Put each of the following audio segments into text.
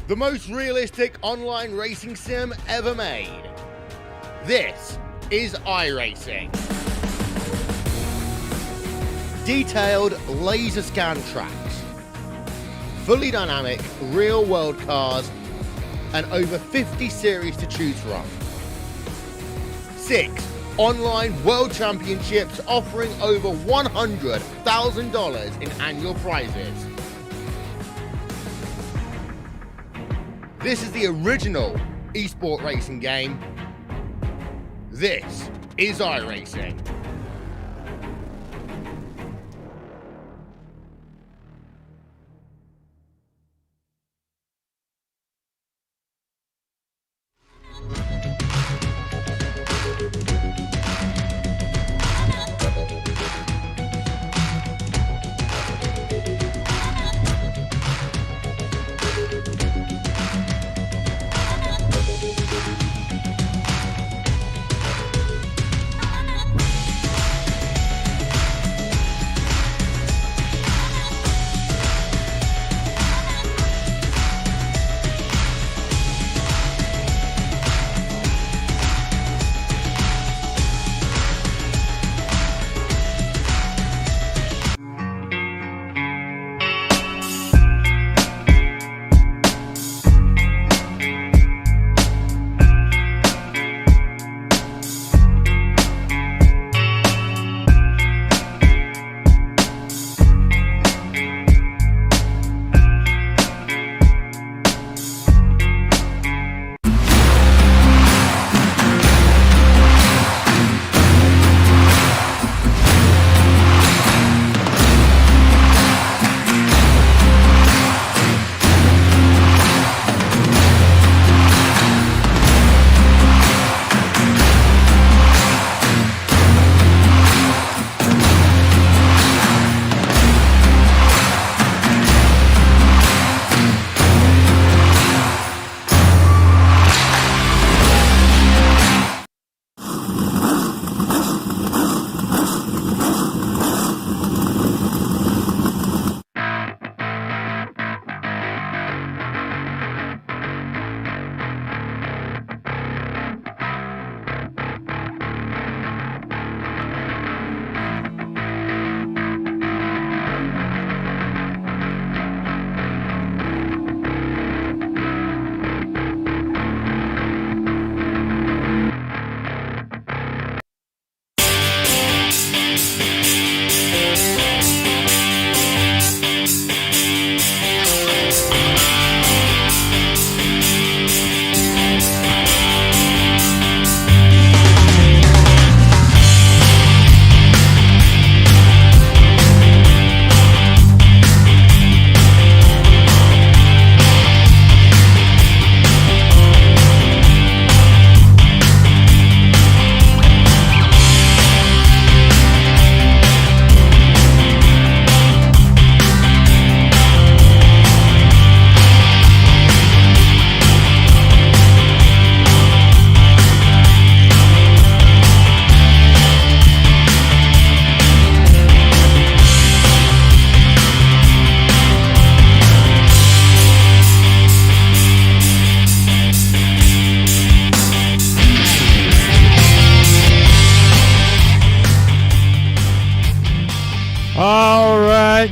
the most realistic online racing sim ever made. This is iRacing. Detailed laser scan tracks, fully dynamic real world cars, and over 50 series to choose from. 6 online world championships offering over $100,000 in annual prizes. This is the original esport racing game. This is iRacing.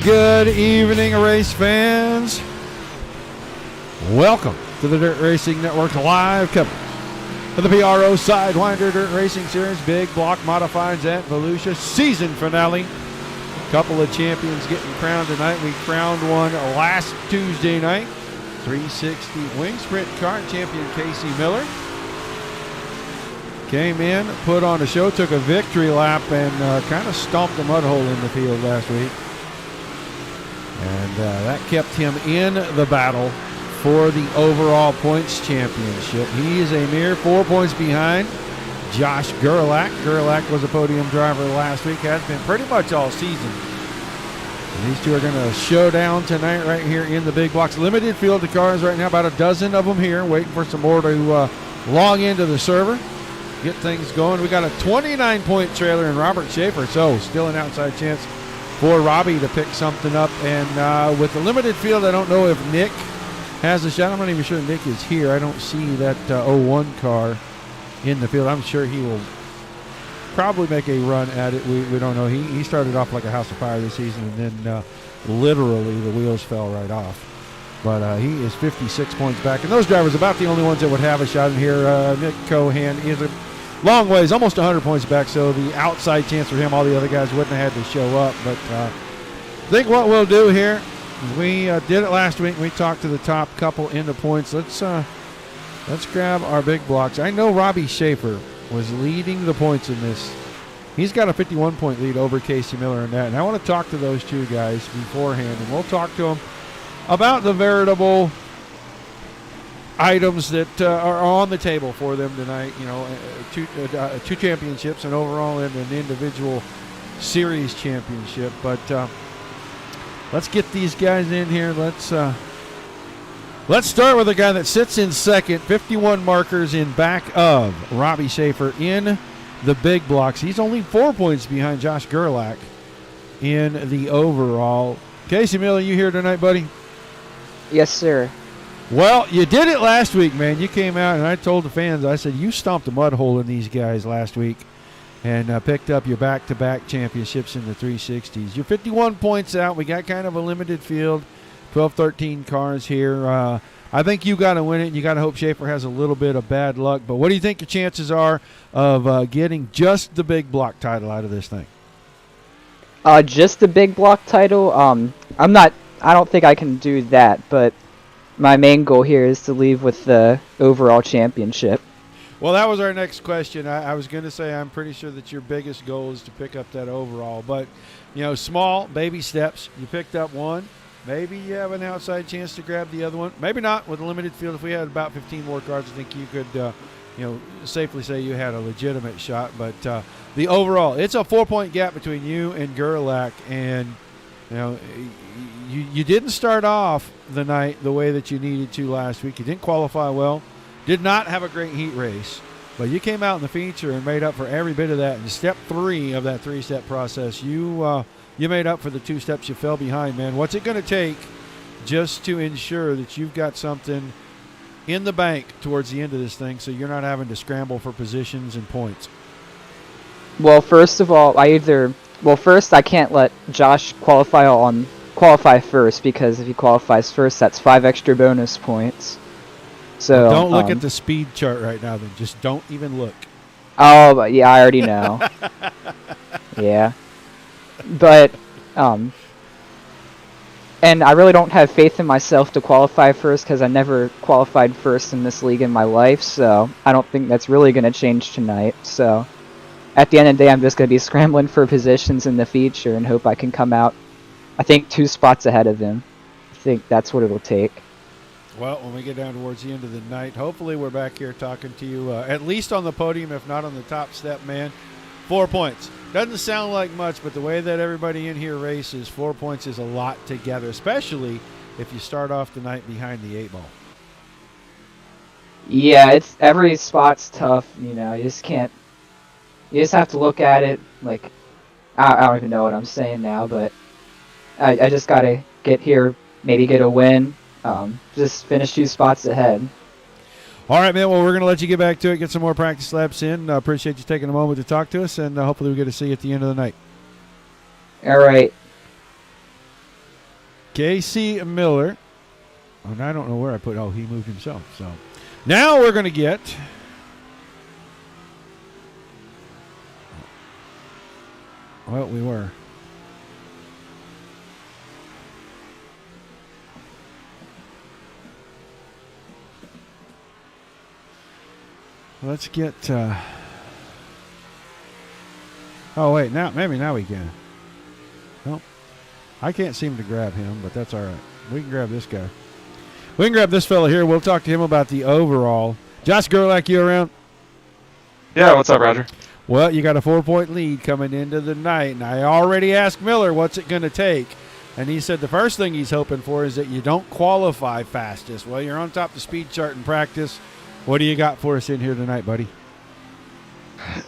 Good evening, race fans. Welcome to the Dirt Racing Network live coverage of the PRO Sidewinder Dirt Racing Series Big Block Modifieds at Volusia season finale. A couple of champions getting crowned tonight. We crowned one last Tuesday night. 360 Wing Sprint car champion Casey Miller came in, put on a show, took a victory lap, and kind of stomped a mud hole in the field last week. And that kept him in the battle for the overall points championship. He is a mere 4 points behind Josh Gerlach. Gerlach was a podium driver last week, has been pretty much all season. And these two are going to show down tonight right here in the big blocks. Limited field of cars right now, about a dozen of them here, waiting for some more to log into the server, get things going. We got a 29-point trailer in Robert Schaefer, so still an outside chance for Robbie to pick something up. And with the limited field, I don't know if Nick has a shot. I'm not even sure Nick is here. I don't see that 01 car in the field. I'm sure he will probably make a run at it. We don't know. He started off like a house of fire this season, and then literally the wheels fell right off. But he is 56 points back. And those drivers about the only ones that would have a shot in here. Nick Cohan is a long ways, almost 100 points back, so the outside chance for him, all the other guys wouldn't have had to show up. But I think what we'll do here, we did it last week. We talked to the top couple in the points. Let's grab our big blocks. I know Robbie Schaefer was leading the points in this. He's got a 51-point lead over Casey Miller in that. And I want to talk to those two guys beforehand, and we'll talk to them about the veritable items that are on the table for them tonight. You know, two championships, and overall and an individual series championship. But let's get these guys in here. Let's start with a guy that sits in second, 51 markers in back of Robbie Schaefer in the big blocks. He's only 4 points behind Josh Gerlach in the overall. Casey Miller, you here tonight, buddy? Yes, sir. Well, you did it last week, man. You came out, and I told the fans, I said, you stomped a mud hole in these guys last week and picked up your back-to-back championships in the 360s. You're 51 points out. We got kind of a limited field, 12, 13 cars here. I think you got to win it, and you got to hope Schaefer has a little bit of bad luck. But what do you think your chances are of getting just the big block title out of this thing? Just the big block title? I don't think I can do that, but my main goal here is to leave with the overall championship. Well, that was our next question. I was going to say I'm pretty sure that your biggest goal is to pick up that overall. But, you know, small, baby steps. You picked up one. Maybe you have an outside chance to grab the other one. Maybe not with a limited field. If we had about 15 more cars, I think you could, safely say you had a legitimate shot. But the overall, it's a 4-point gap between you and Gerlach. And, you know, you didn't start off the night the way that you needed to last week. You didn't qualify well. Did not have a great heat race. But you came out in the feature and made up for every bit of that. In step 3 of that 3-step process, you made up for the 2 steps you fell behind, man. What's it going to take just to ensure that you've got something in the bank towards the end of this thing so you're not having to scramble for positions and points? Well, first of all, first I can't let Josh qualify first, because if he qualifies first, that's 5 extra bonus points. So don't look at the speed chart right now, then. Just don't even look. Oh, but yeah, I already know. Yeah. But, and I really don't have faith in myself to qualify first, because I never qualified first in this league in my life, so I don't think that's really going to change tonight. So at the end of the day, I'm just going to be scrambling for positions in the feature and hope I can come out, I think, 2 spots ahead of him. I think that's what it'll take. Well, when we get down towards the end of the night, hopefully we're back here talking to you, at least on the podium, if not on the top step, man. 4 points. Doesn't sound like much, but the way that everybody in here races, 4 points is a lot together, especially if you start off the night behind the 8 ball. Yeah, every spot's tough, you know. You just have to look at it like, I don't even know what I'm saying now, but I just got to get here, maybe get a win, just finish 2 spots ahead. All right, man. Well, we're going to let you get back to it, get some more practice laps in. Appreciate you taking a moment to talk to us, and hopefully we get to see you at the end of the night. All right. Casey Miller. And I don't know where I put. Oh, he moved himself. So now we're going to get well, we were. Let's get. Oh wait, maybe now we can. Nope, I can't seem to grab him, but that's all right. We can grab this guy. We can grab this fella here. We'll talk to him about the overall. Josh Gerlach, you around? Yeah, what's up, Roger? Well, you got a 4-point lead coming into the night, and I already asked Miller what's it going to take, and he said the first thing he's hoping for is that you don't qualify fastest. Well, you're on top of the speed chart in practice. What do you got for us in here tonight, buddy?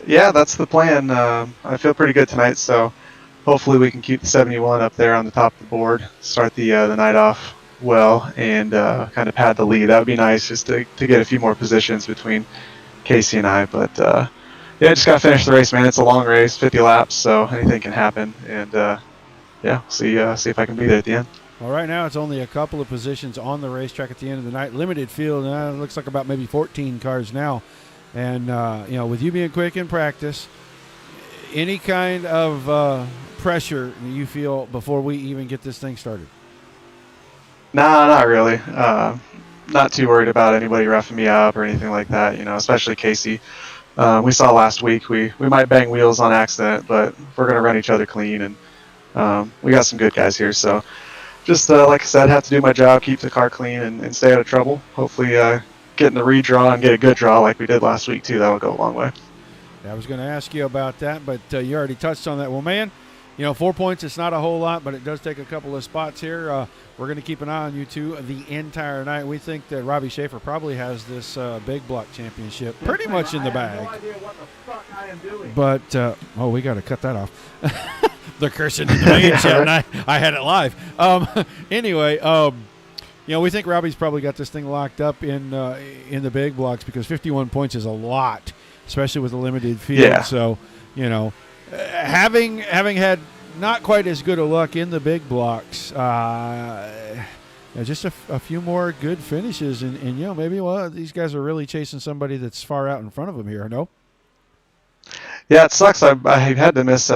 Yeah, that's the plan. I feel pretty good tonight, so hopefully we can keep the 71 up there on the top of the board, start the night off well and kind of pad the lead. That would be nice, just to get a few more positions between Casey and I. But yeah, just got to finish the race, man. It's a long race, 50 laps, so anything can happen. And yeah, see if I can be there at the end. Well, right now it's only a couple of positions on the racetrack at the end of the night. Limited field, it looks like about maybe 14 cars now. And, with you being quick in practice, any kind of pressure you feel before we even get this thing started? Nah, not really. Not too worried about anybody roughing me up or anything like that, especially Casey. We saw last week we might bang wheels on accident, but we're going to run each other clean. And we got some good guys here, so just like I said, have to do my job, keep the car clean, and stay out of trouble. Hopefully get in the redraw and get a good draw like we did last week too. That'll go a long way. Yeah, I was going to ask you about that, but you already touched on that. Well, man, 4 points, it's not a whole lot, but it does take a couple of spots here. We're going to keep an eye on you two the entire night. We think that Robbie Schaefer probably has this big block championship pretty much in the bag. I have no idea what the fuck I am doing. But we got to cut that off. The cursing in the main chat, and I had it live. Anyway, we think Robbie's probably got this thing locked up in the big blocks because 51 points is a lot, especially with a limited field. Yeah. So, having had not quite as good a luck in the big blocks, just a few more good finishes, and maybe these guys are really chasing somebody that's far out in front of them here. No. Yeah, it sucks. I had to miss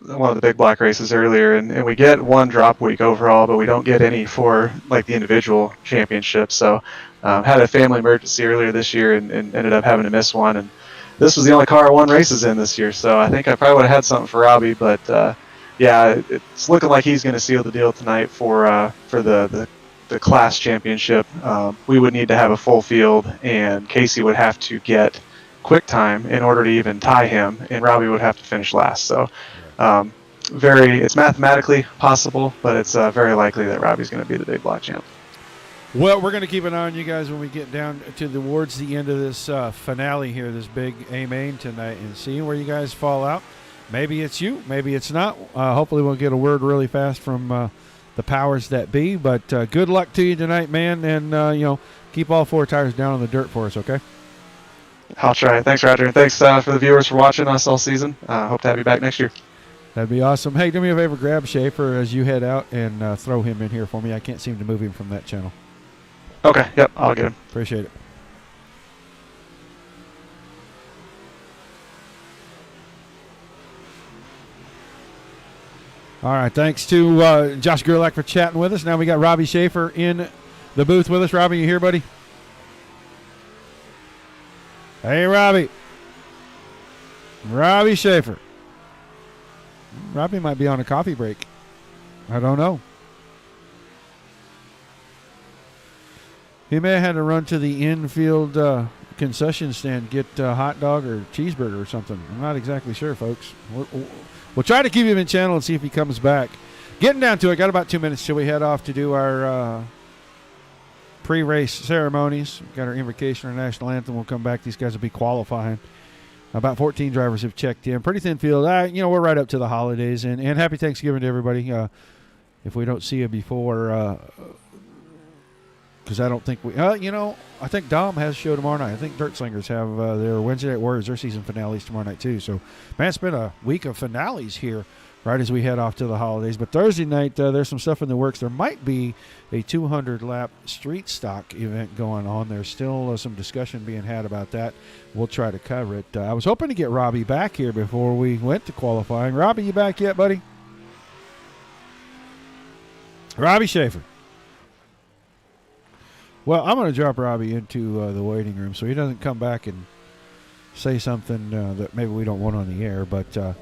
one of the big block races earlier, and we get one drop week overall, but we don't get any for like the individual championship. So had a family emergency earlier this year and ended up having to miss one. And this was the only car I won races in this year, so I think I probably would have had something for Robbie. But yeah, it's looking like he's going to seal the deal tonight for the class championship. We would need to have a full field, and Casey would have to get quick time in order to even tie him, and Robbie would have to finish last. So it's mathematically possible, but it's very likely that Robbie's going to be the big block champ. Well, we're going to keep an eye on you guys when we get down towards the end of this finale here, this big A-main tonight, and seeing where you guys fall out. Maybe it's you, maybe it's not. Hopefully we'll get a word really fast from the powers that be, but good luck to you tonight, man, and keep all four tires down on the dirt for us, okay? I'll try. Thanks, Roger. Thanks for the viewers for watching us all season. Hope to have you back next year. That'd be awesome. Hey, do me a favor, grab Schaefer as you head out and throw him in here for me. I can't seem to move him from that channel. Okay, yep, I'll get him. Appreciate it. All right, thanks to Josh Gerlach for chatting with us. Now we got Robbie Schaefer in the booth with us. Robbie, you here, buddy? Hey, Robbie. Robbie Schaefer. Robbie might be on a coffee break. I don't know. He may have had to run to the infield concession stand, get a hot dog or cheeseburger or something. I'm not exactly sure, folks. We'll try to keep him in channel and see if he comes back. Getting down to it, got about 2 minutes till we head off to do our pre-race ceremonies. Got our invocation, our national anthem. We'll come back. These guys will be qualifying. About 14 drivers have checked in. Pretty thin field. We're right up to the holidays. And happy Thanksgiving to everybody. If we don't see you before, because I don't think I think Dom has a show tomorrow night. I think Dirt Slingers have their Wednesday Night Warriors, their season finales tomorrow night too. So, man, it's been a week of finales here right as we head off to the holidays. But Thursday night, there's some stuff in the works. There might be a 200-lap street stock event going on. There's still some discussion being had about that. We'll try to cover it. I was hoping to get Robbie back here before we went to qualifying. Robbie, you back yet, buddy? Robbie Schaefer. Well, I'm going to drop Robbie into the waiting room so he doesn't come back and say something that maybe we don't want on the air. But,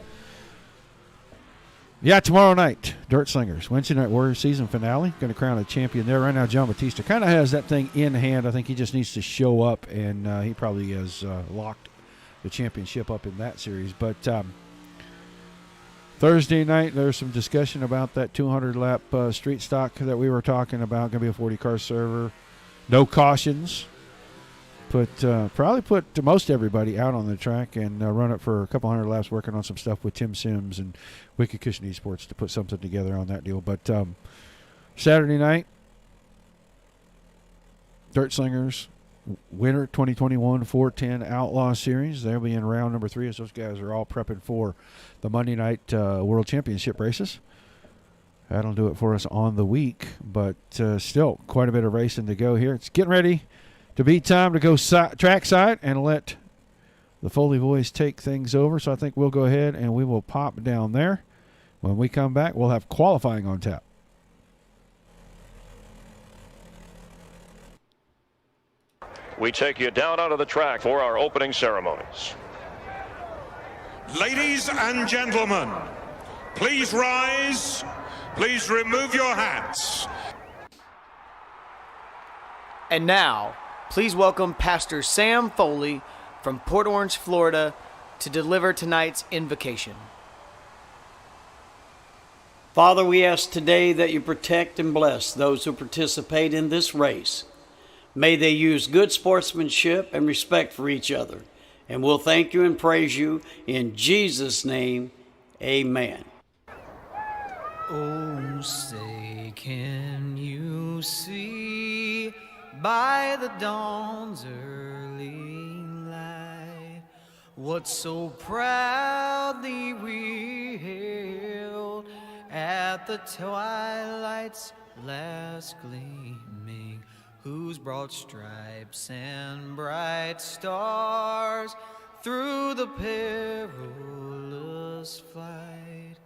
yeah, tomorrow night, Dirt Slingers, Wednesday Night Warriors season finale. Going to crown a champion there. Right now, John Batista kind of has that thing in hand. I think he just needs to show up, and he probably has locked the championship up in that series. But Thursday night, there's some discussion about that 200-lap street stock that we were talking about. Going to be a 40-car server. No cautions. Probably put most everybody out on the track and run it for a couple hundred laps, working on some stuff with Tim Sims and Wicked Cushion Esports to put something together on that deal. But Saturday night, Dirt Slingers winner 2021 410 Outlaw Series. They'll be in round number 3 as those guys are all prepping for the Monday night World Championship races. That'll do it for us on the week, but still quite a bit of racing to go here. It's getting ready to be time to go trackside and let the Foley boys take things over. So I think we'll go ahead and we will pop down there. When we come back, we'll have qualifying on tap. We take you down onto the track for our opening ceremonies. Ladies and gentlemen, please rise. Please remove your hats. And now, please welcome Pastor Sam Foley from Port Orange, Florida, to deliver tonight's invocation. Father, we ask today that you protect and bless those who participate in this race. May they use good sportsmanship and respect for each other. And we'll thank you and praise you in Jesus' name. Amen. Oh, say, can you see by the dawn's early light what so proudly we hailed at the twilight's last gleaming, whose broad stripes and bright stars through the perilous flight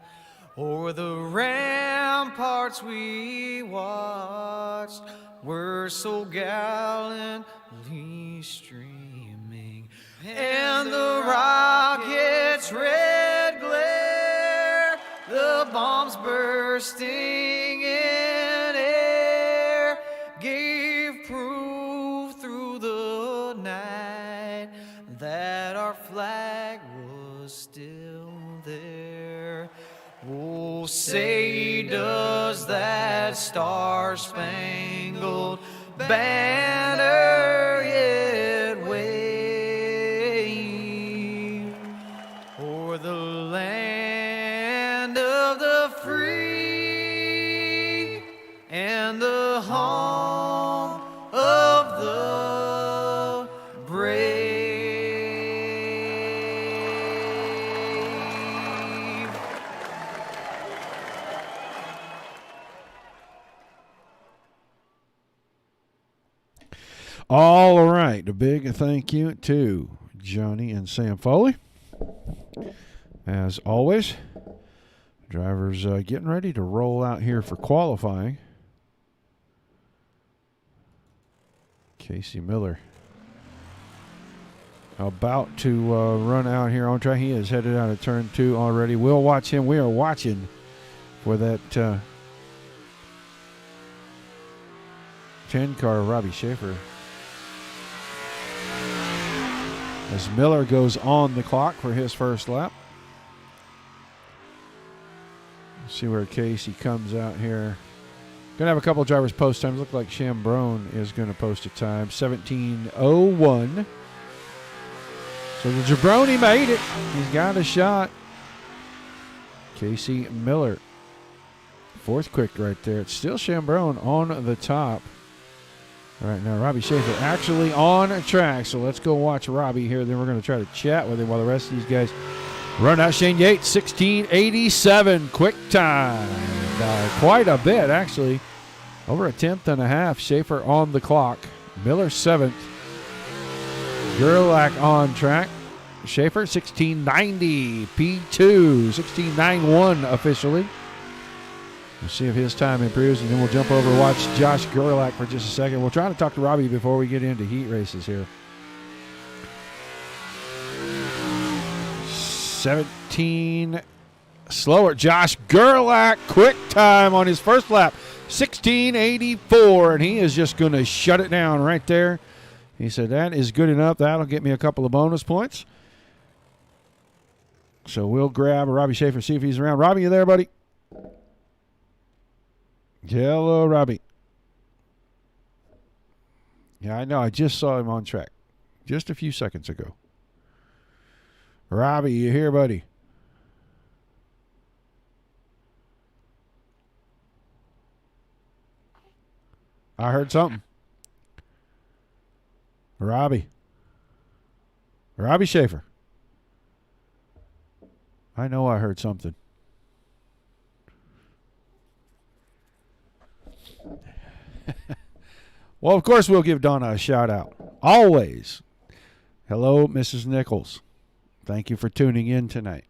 o'er the ramparts we watched were so gallantly streaming, and the rocket's red glare, the bombs bursting in air, gave proof through the night that our flag was still there. Oh, say does that star-spangled banner yet wave o'er the land of the free and the home of the brave? All right. A big thank you to Johnny and Sam Foley. As always, drivers getting ready to roll out here for qualifying. Casey Miller about to run out here on track. He is headed out of turn 2 already. We'll watch him. We are watching for that 10 car of Robbie Schaefer. As Miller goes on the clock for his first lap. Let's see where Casey comes out here. Going to have a couple of drivers post times. Look like Chambrone is going to post a time. 17:01. So the Jabroni made it. He's got a shot. Casey Miller. Fourth quick right there. It's still Chambrone on the top. Right now, Robbie Schaefer actually on track. So let's go watch Robbie here. Then we're going to try to chat with him while the rest of these guys run out. Shane Yates, 16:87 quick time. Quite a bit, actually. Over a tenth and a half. Schaefer on the clock. Miller 7th. Gerlach on track. Schaefer 16:90. P2 16:91 officially. We'll see if his time improves, and then we'll jump over and watch Josh Gerlach for just a second. We'll try to talk to Robbie before we get into heat races here. 17 slower. Josh Gerlach, quick time on his first lap. 16:84, and he is just going to shut it down right there. He said, that is good enough. That'll get me a couple of bonus points. So we'll grab Robbie Schaefer, see if he's around. Robbie, you there, buddy? Hello, Robbie. Yeah, I know. I just saw him on track just a few seconds ago. Robbie, you here, buddy? I heard something. Robbie Schaefer. I know I heard something. Well, of course, we'll give Donna a shout out. Always. Hello, Mrs. Nichols. Thank you for tuning in tonight.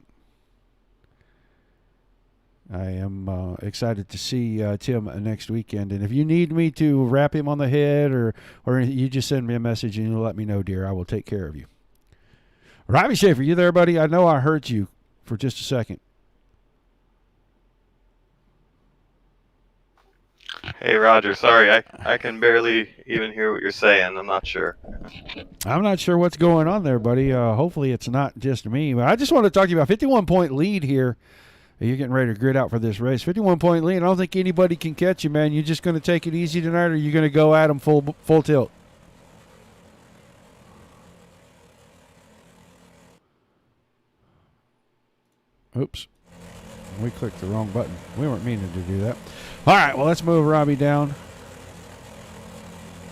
I am excited to see Tim next weekend. And if you need me to rap him on the head or you just send me a message and you'll let me know, dear, I will take care of you. Robbie Schaefer, you there, buddy? I know I heard you for just a second. Hey, Roger. Sorry, I can barely even hear what you're saying. I'm not sure. I'm not sure what's going on there, buddy. Hopefully it's not just me. But I just want to talk to you about 51-point lead here. You're getting ready to grid out for this race. 51-point lead. I don't think anybody can catch you, man. You're just going to take it easy tonight, or you're going to go at them full tilt? Oops. We clicked the wrong button. We weren't meaning to do that. All right, well, let's move Robbie down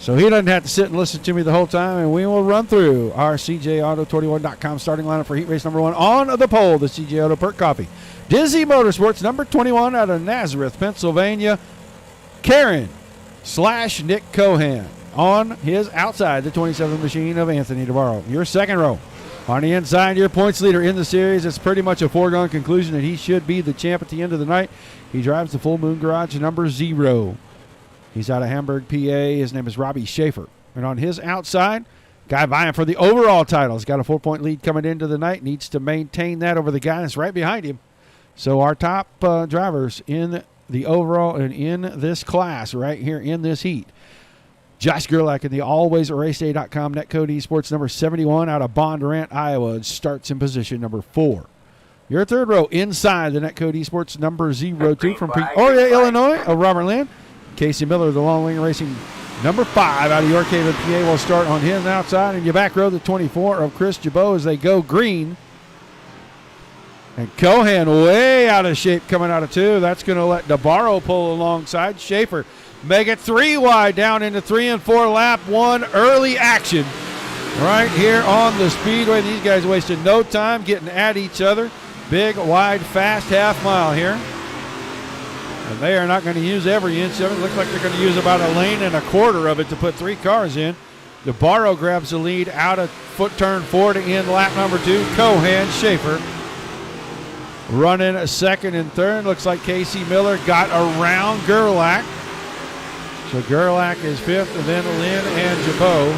so he doesn't have to sit and listen to me the whole time, and we will run through our CJAuto21.com starting lineup for heat race number 1 on the pole, the CJ Auto Perk Coffee. Dizzy Motorsports, number 21 out of Nazareth, Pennsylvania, Karen/Nick Cohan. On his outside, the 27th machine of Anthony DeBarro. Your second row. On the inside, your points leader in the series. It's pretty much a foregone conclusion that he should be the champ at the end of the night. He drives the Full Moon Garage number 0. He's out of Hamburg, PA. His name is Robbie Schaefer. And on his outside, guy vying for the overall title. He's got a 4-point lead coming into the night. Needs to maintain that over the guy that's right behind him. So our top drivers in the overall and in this class right here in this heat. Josh Gerlach in the alwaysraceday.com netcode esports number 71 out of Bondurant, Iowa, starts in position number 4. Your third row inside the netcode esports number 02 from Peoria, Illinois, of Robert Lynn. Casey Miller, the Long Wing Racing number 5 out of York Haven, PA, will start on his outside. In your back row, the 24 of Chris Jabot as they go green. And Cohan way out of shape coming out of 2. That's going to let DeBarro pull alongside. Schaefer make it 3 wide down into 3 and 4 lap 1 early action right here on the speedway. These guys wasted no time getting at each other. Big, wide, fast half mile here. And they are not going to use every inch of it. Looks like they're going to use about 1.25 lanes of it to put 3 cars in. DeBarro grabs the lead out of foot turn 4 to end lap number 2. Cohan, Schaefer running second and third. Looks like Casey Miller got around Gerlach. So Gerlach is 5th, and then Lynn and Jabot.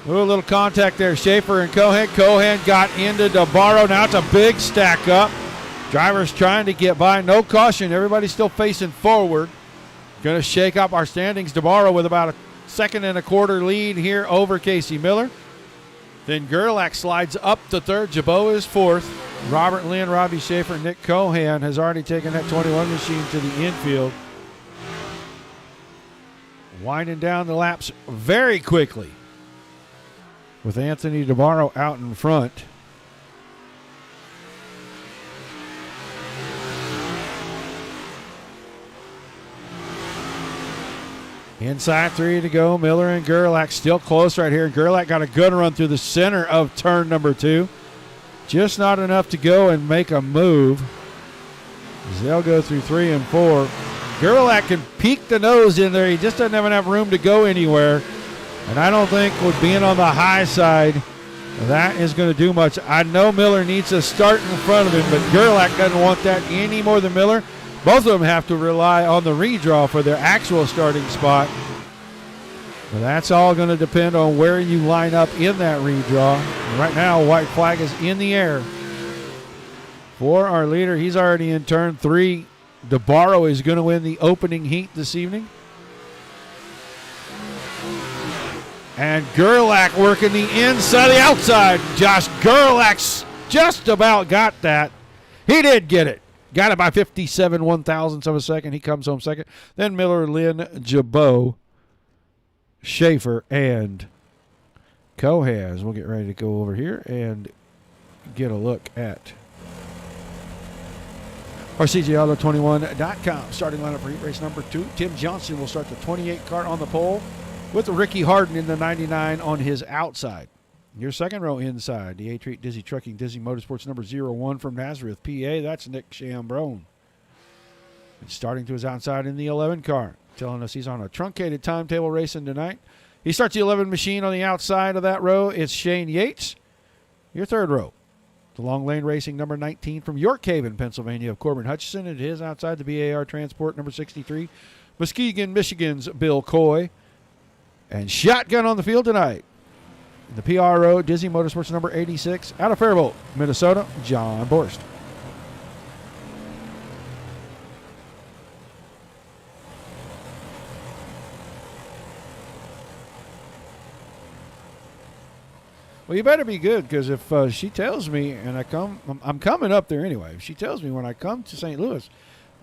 Ooh, a little contact there. Schaefer and Cohan. Cohan got into DeBarro. Now it's a big stack up. Drivers trying to get by. No caution. Everybody's still facing forward. Going to shake up our standings. DeBarro with about 1.25 seconds lead here over Casey Miller. Then Gerlach slides up to 3rd. Jabot is 4th. Robert Lynn, Robbie Schaefer, Nick Cohan has already taken that 21 machine to the infield. Winding down the laps very quickly with Anthony DeBarro out in front. Inside 3 to go. Miller and Gerlach still close right here. Gerlach got a good run through the center of turn number 2. Just not enough to go and make a move. As they'll go through 3 and 4. Gerlach can peek the nose in there. He just doesn't have enough room to go anywhere. And I don't think with being on the high side, that is going to do much. I know Miller needs to start in front of him, but Gerlach doesn't want that any more than Miller. Both of them have to rely on the redraw for their actual starting spot. But that's all going to depend on where you line up in that redraw. And right now, white flag is in the air for our leader. He's already in turn 3. DeBarro is going to win the opening heat this evening. And Gerlach working the inside, the outside. Josh Gerlach's just about got that. He did get it. Got it by 57 1,000ths of a second. He comes home second. Then Miller, Lynn, Jabot, Schaefer, and Cohas. We'll get ready to go over here and get a look at our CJAuto21.com starting lineup for heat race number 2. Tim Johnson will start the 28 car on the pole. with Ricky Harden in the 99 on his outside. Your second row inside, the A-Treat Dizzy Trucking Dizzy Motorsports number 01 from Nazareth, PA. That's Nick Chambrone. And starting to his outside in the 11 car, telling us he's on a truncated timetable racing tonight. He starts the 11 machine on the outside of that row. It's Shane Yates. Your third row, the Long Lane Racing number 19 from York Haven, Pennsylvania, of Corbin Hutchison. It is outside the BAR Transport number 63, Muskegon, Michigan's Bill Coy. And shotgun on the field tonight, the PRO Dizzy Motorsports number 86 out of Faribault, Minnesota, John Borst. Well, you better be good, because if she tells me, and I'm coming up there anyway. If she tells me when I come to St. Louis,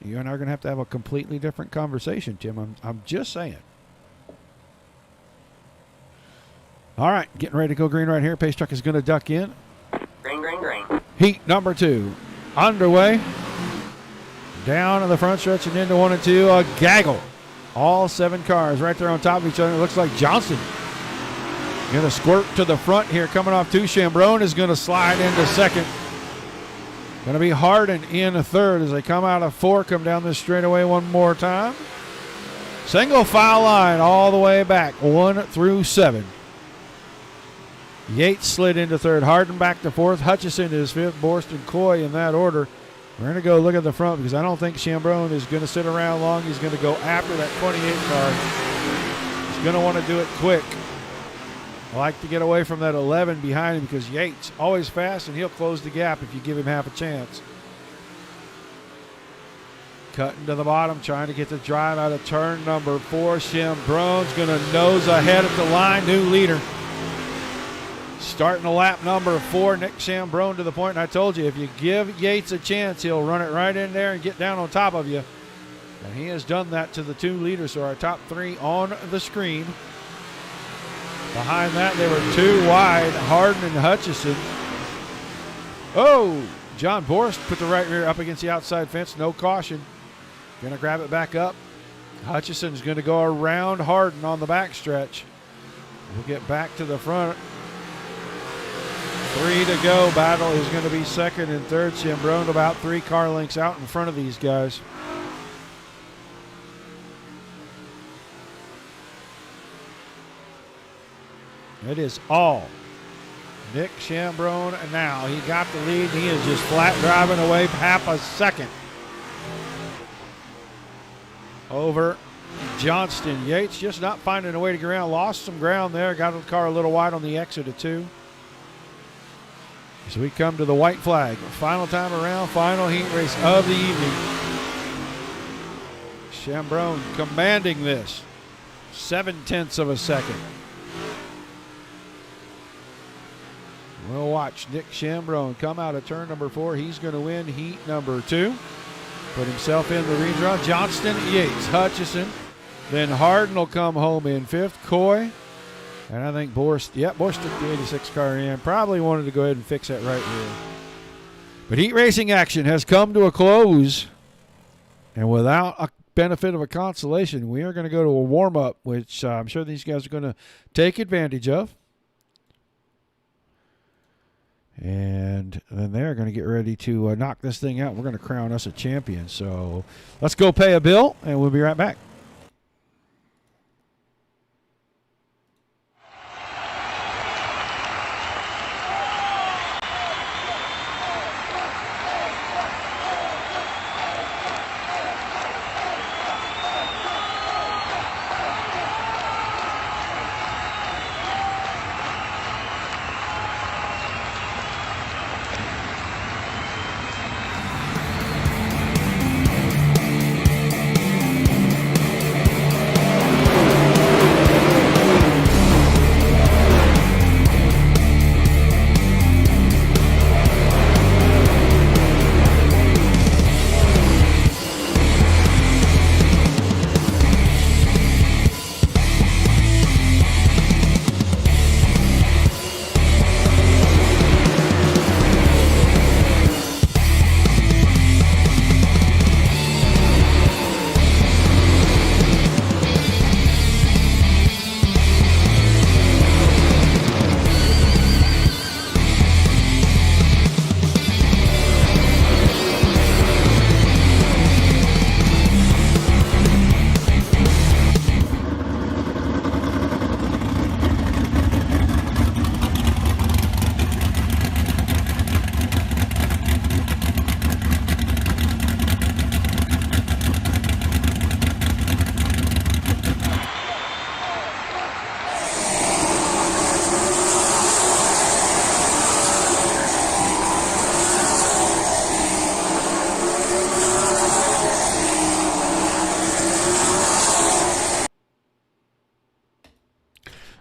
you and I are going to have a completely different conversation, Tim. I'm just saying. All right, getting ready to go green right here. Pace truck is going to duck in. Green, green, green. Heat number 2 underway. Down in the front stretch and into 1 and 2. A gaggle. All 7 cars right there on top of each other. It looks like Johnson going to squirt to the front here. Coming off 2. Chambrone is going to slide into second. Going to be Harden in third as they come out of 4. Come down this straightaway one more time. Single file line all the way back. 1 through 7. Yates slid into third. Harden back to fourth. Hutchison is fifth. Borst and Coy in that order. We're going to go look at the front because I don't think Chambrone is going to sit around long. He's going to go after that 28 car. He's going to want to do it quick. I like to get away from that 11 behind him because Yates always fast and he'll close the gap if you give him half a chance. Cutting to the bottom, trying to get the drive out of turn number 4. Chambrone's going to nose ahead at the line. New leader. Starting the lap number 4, Nick Chambrone to the point. And I told you, if you give Yates a chance, he'll run it right in there and get down on top of you. And he has done that to the 2 leaders. So our top 3 on the screen. Behind that, they were 2 wide, Harden and Hutchison. Oh, John Borst put the right rear up against the outside fence. No caution. Going to grab it back up. Hutchison's going to go around Harden on the backstretch. We'll get back to the front. 3 to go. Battle is going to be second and third. Chambrone about 3 car lengths out in front of these guys. It is all Nick Chambrone now. He got the lead. He is just flat driving away half a second over Johnston. Yates just not finding a way to get around. Lost some ground there. Got the car a little wide on the exit of 2. So we come to the white flag. Final time around, final heat race of the evening. Chambrone commanding this. 0.7 of a second. We'll watch Nick Chambrone come out of turn number 4. He's going to win heat number 2. Put himself in the redraw. Johnston, Yates, Hutchison. Then Harden will come home in 5th. Coy. And I think Borst took the 86 car in. Probably wanted to go ahead and fix that right rear. But heat racing action has come to a close. And without a benefit of a consolation, we are going to go to a warm-up, which I'm sure these guys are going to take advantage of. And then they're going to get ready to knock this thing out. We're going to crown us a champion. So let's go pay a bill, and we'll be right back.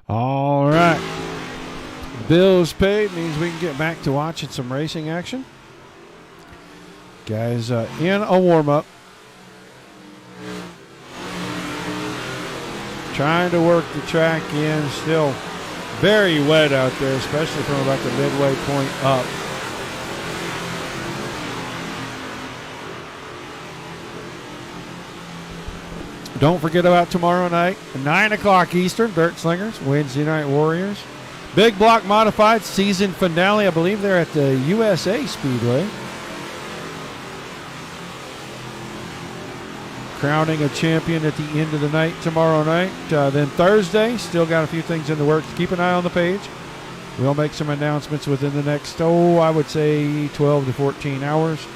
All right. Bills paid means we can get back to watching some racing action. Guys in a warm-up. Trying to work the track in. Still very wet out there, especially from about the midway point up. Don't forget about tomorrow night, 9 o'clock Eastern, Dirt Slingers, Wednesday Night Warriors. Big Block Modified season finale. I believe they're at the USA Speedway. Crowning a champion at the end of the night tomorrow night. Then Thursday, still got a few things in the works. Keep an eye on the page. We'll make some announcements within the next, I would say 12 to 14 hours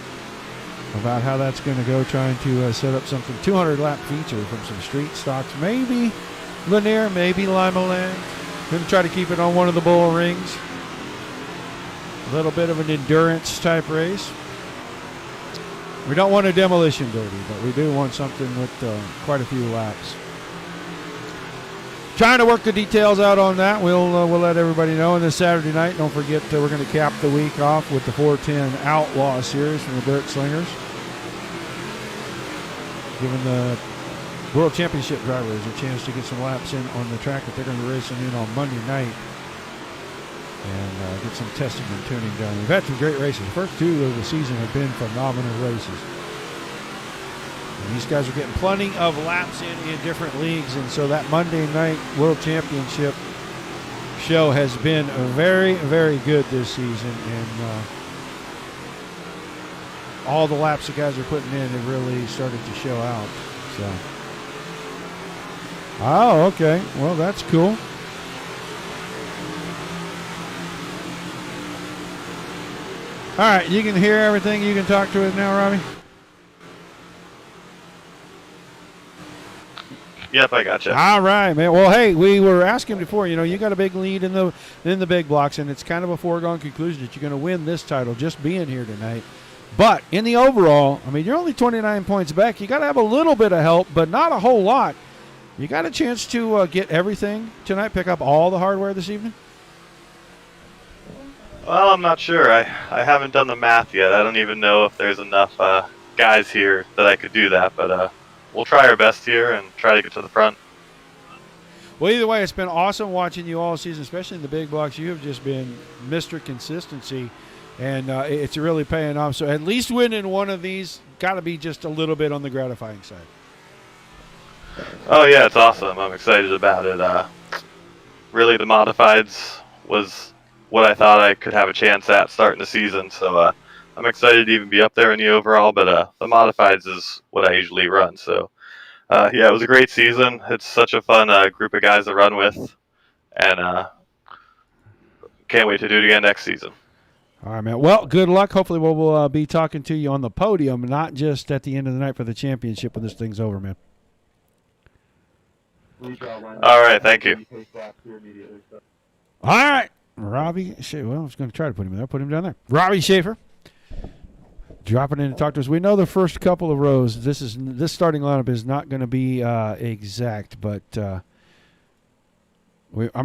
about how that's going to go, trying to set up something 200-lap feature from some street stocks. Maybe Lanier, maybe Lima Land. Going to try to keep it on one of the bull rings. A little bit of an endurance type race. We don't want a demolition derby, but we do want something with quite a few laps. Trying to work the details out on that. We'll let everybody know. And this Saturday night, don't forget we're going to cap the week off with the 410 Outlaw Series from the Dirt Slingers, giving the World Championship drivers a chance to get some laps in on the track that they're going to be racing in on Monday night, and get some testing and tuning done. We've had some great races. The first two of the season have been phenomenal races. And these guys are getting plenty of laps in different leagues, and so that Monday night World Championship show has been very, very good this season, and all the laps the guys are putting in have really started to show out. So, oh, okay. Well, that's cool. All right, you can hear everything. You can talk to it now, Robbie. Yep, I gotcha. All right, man. Well, hey, we were asking before. You got a big lead in the big blocks, and it's kind of a foregone conclusion that you're going to win this title just being here tonight. But in the overall, I mean, you're only 29 points back. You got to have a little bit of help, but not a whole lot. You got a chance to get everything tonight, pick up all the hardware this evening? Well, I'm not sure. I haven't done the math yet. I don't even know if there's enough guys here that I could do that, but we'll try our best here and try to get to the front. Well, either way, it's been awesome watching you all season, especially in the big blocks. You have just been Mr. Consistency, and it's really paying off. So at least winning one of these got to be just a little bit on the gratifying side. Oh, yeah, it's awesome. I'm excited about it. Really, the Modifieds was what I thought I could have a chance at starting the season, so I'm excited to even be up there in the overall, but the Modifieds is what I usually run. So, yeah, it was a great season. It's such a fun group of guys to run with, and can't wait to do it again next season. All right, man. Well, good luck. Hopefully we'll be talking to you on the podium, not just at the end of the night for the championship when this thing's over, man. All right, thank you. All right. Robbie, well, I was going to try to put him in there. Put him down there. Robbie Schaefer dropping in to talk to us. We know the first couple of rows, this starting lineup is not going to be exact, but I'm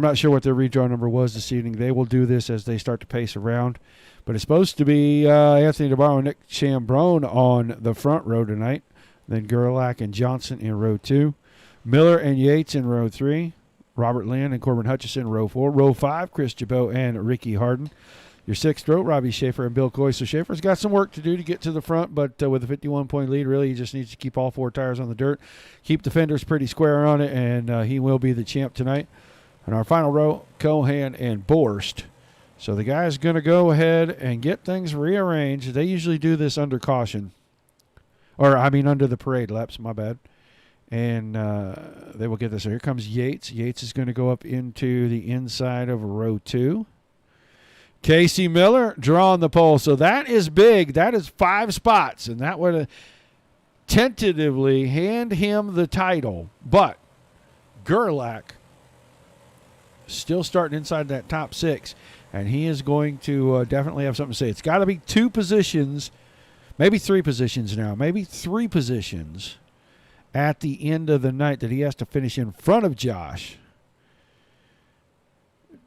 not sure what their redraw number was this evening. They will do this as they start to pace around. But it's supposed to be Anthony DeBarro and Nick Chambrone on the front row tonight. Then Gerlach and Johnson in row 2. Miller and Yates in row 3. Robert Lynn and Corbin Hutchison, row 4. Row 5, Chris Jabot and Ricky Harden. Your 6th row, Robbie Schaefer and Bill Coy. So Schaefer's got some work to do to get to the front, but with a 51-point lead, really, he just needs to keep all 4 tires on the dirt, keep the fenders pretty square on it, and he will be the champ tonight. And our final row, Cohan and Borst. So the guy's going to go ahead and get things rearranged. They usually do this under caution. Under the parade laps, my bad. And they will get this. So here comes Yates. Yates is going to go up into the inside of row 2. Casey Miller drawing the pole. So that is big. That is 5 spots. And that would tentatively hand him the title. But Gerlach still starting inside that top 6. And he is going to definitely have something to say. It's got to be 2 positions, maybe 3 positions now, maybe 3 positions at the end of the night that he has to finish in front of Josh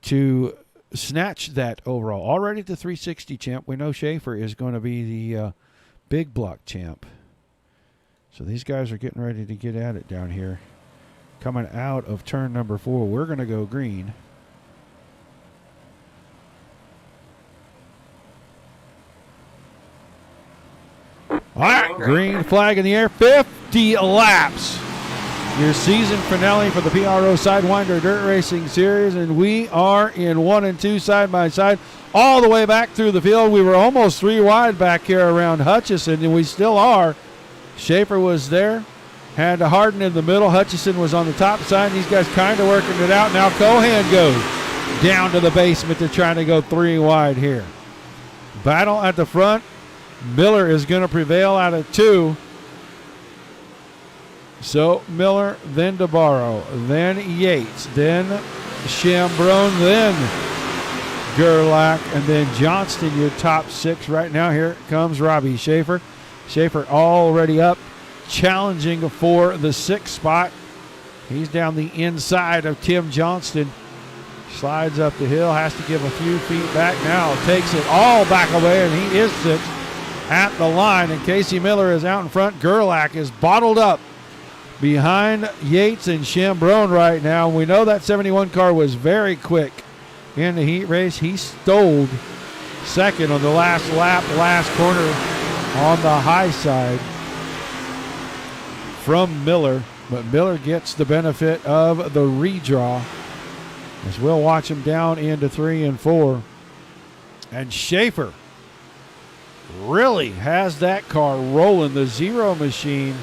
to snatch that overall. Already the 360 champ. We know Schaefer is going to be the big block champ. So these guys are getting ready to get at it down here. Coming out of turn number 4, we're going to go green. All right, green flag in the air. 50 laps. Your season finale for the PRO Sidewinder Dirt Racing Series, and we are in 1 and 2 side by side all the way back through the field. We were almost 3 wide back here around Hutchison, and we still are. Schaefer was there, had Harden in the middle. Hutchison was on the top side. These guys kind of working it out. Now Cohan goes down to the basement. They're trying to go 3 wide here. Battle at the front. Miller is going to prevail out of 2. So Miller, then DeBarro, then Yates, then Chambrone, then Gerlach, and then Johnston, your top 6 right now. Here comes Robbie Schaefer. Schaefer already up, challenging for the 6th spot. He's down the inside of Tim Johnston. Slides up the hill, has to give a few feet back now. Takes it all back away, and he is 6th at the line. And Casey Miller is out in front. Gerlach is bottled up behind Yates and Chambrone right now. We know that 71 car was very quick in the heat race. He stole 2nd on the last lap, last corner on the high side from Miller. But Miller gets the benefit of the redraw as we'll watch him down into 3 and 4. And Schaefer really has that car rolling. The Zero machine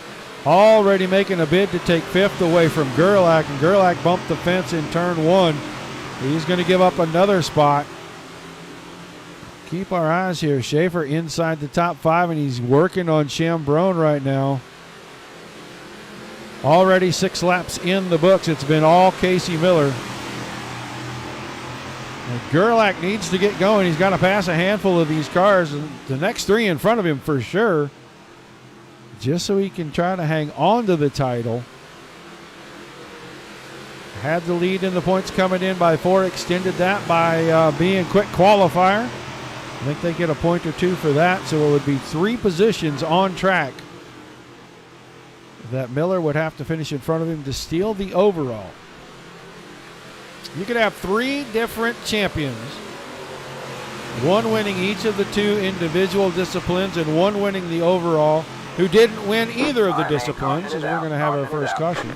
already making a bid to take 5th away from Gerlach, and Gerlach bumped the fence in turn 1. He's going to give up another spot. Keep our eyes here. Schaefer inside the top 5, and he's working on Chambrone right now. Already 6 laps in the books. It's been all Casey Miller. And Gerlach needs to get going. He's got to pass a handful of these cars, the next 3 in front of him for sure, just so he can try to hang on to the title. Had the lead in the points coming in by 4, extended that by being quick qualifier. I think they get a point or 2 for that, so it would be 3 positions on track that Miller would have to finish in front of him to steal the overall. You could have 3 different champions, one winning each of the 2 individual disciplines and one winning the overall, who didn't win either of the disciplines, as we're going to have our first caution.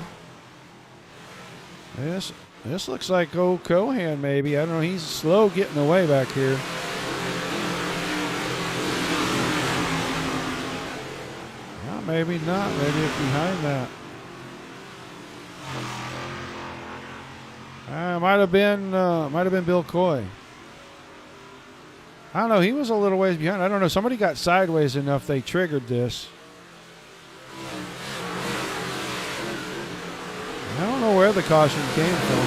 This looks like old Cohan maybe. I don't know. He's slow getting away back here. Well, maybe not. Maybe it's behind that. Might have been Bill Coy. I don't know. He was a little ways behind. I don't know. Somebody got sideways enough they triggered this. I don't know where the caution came from.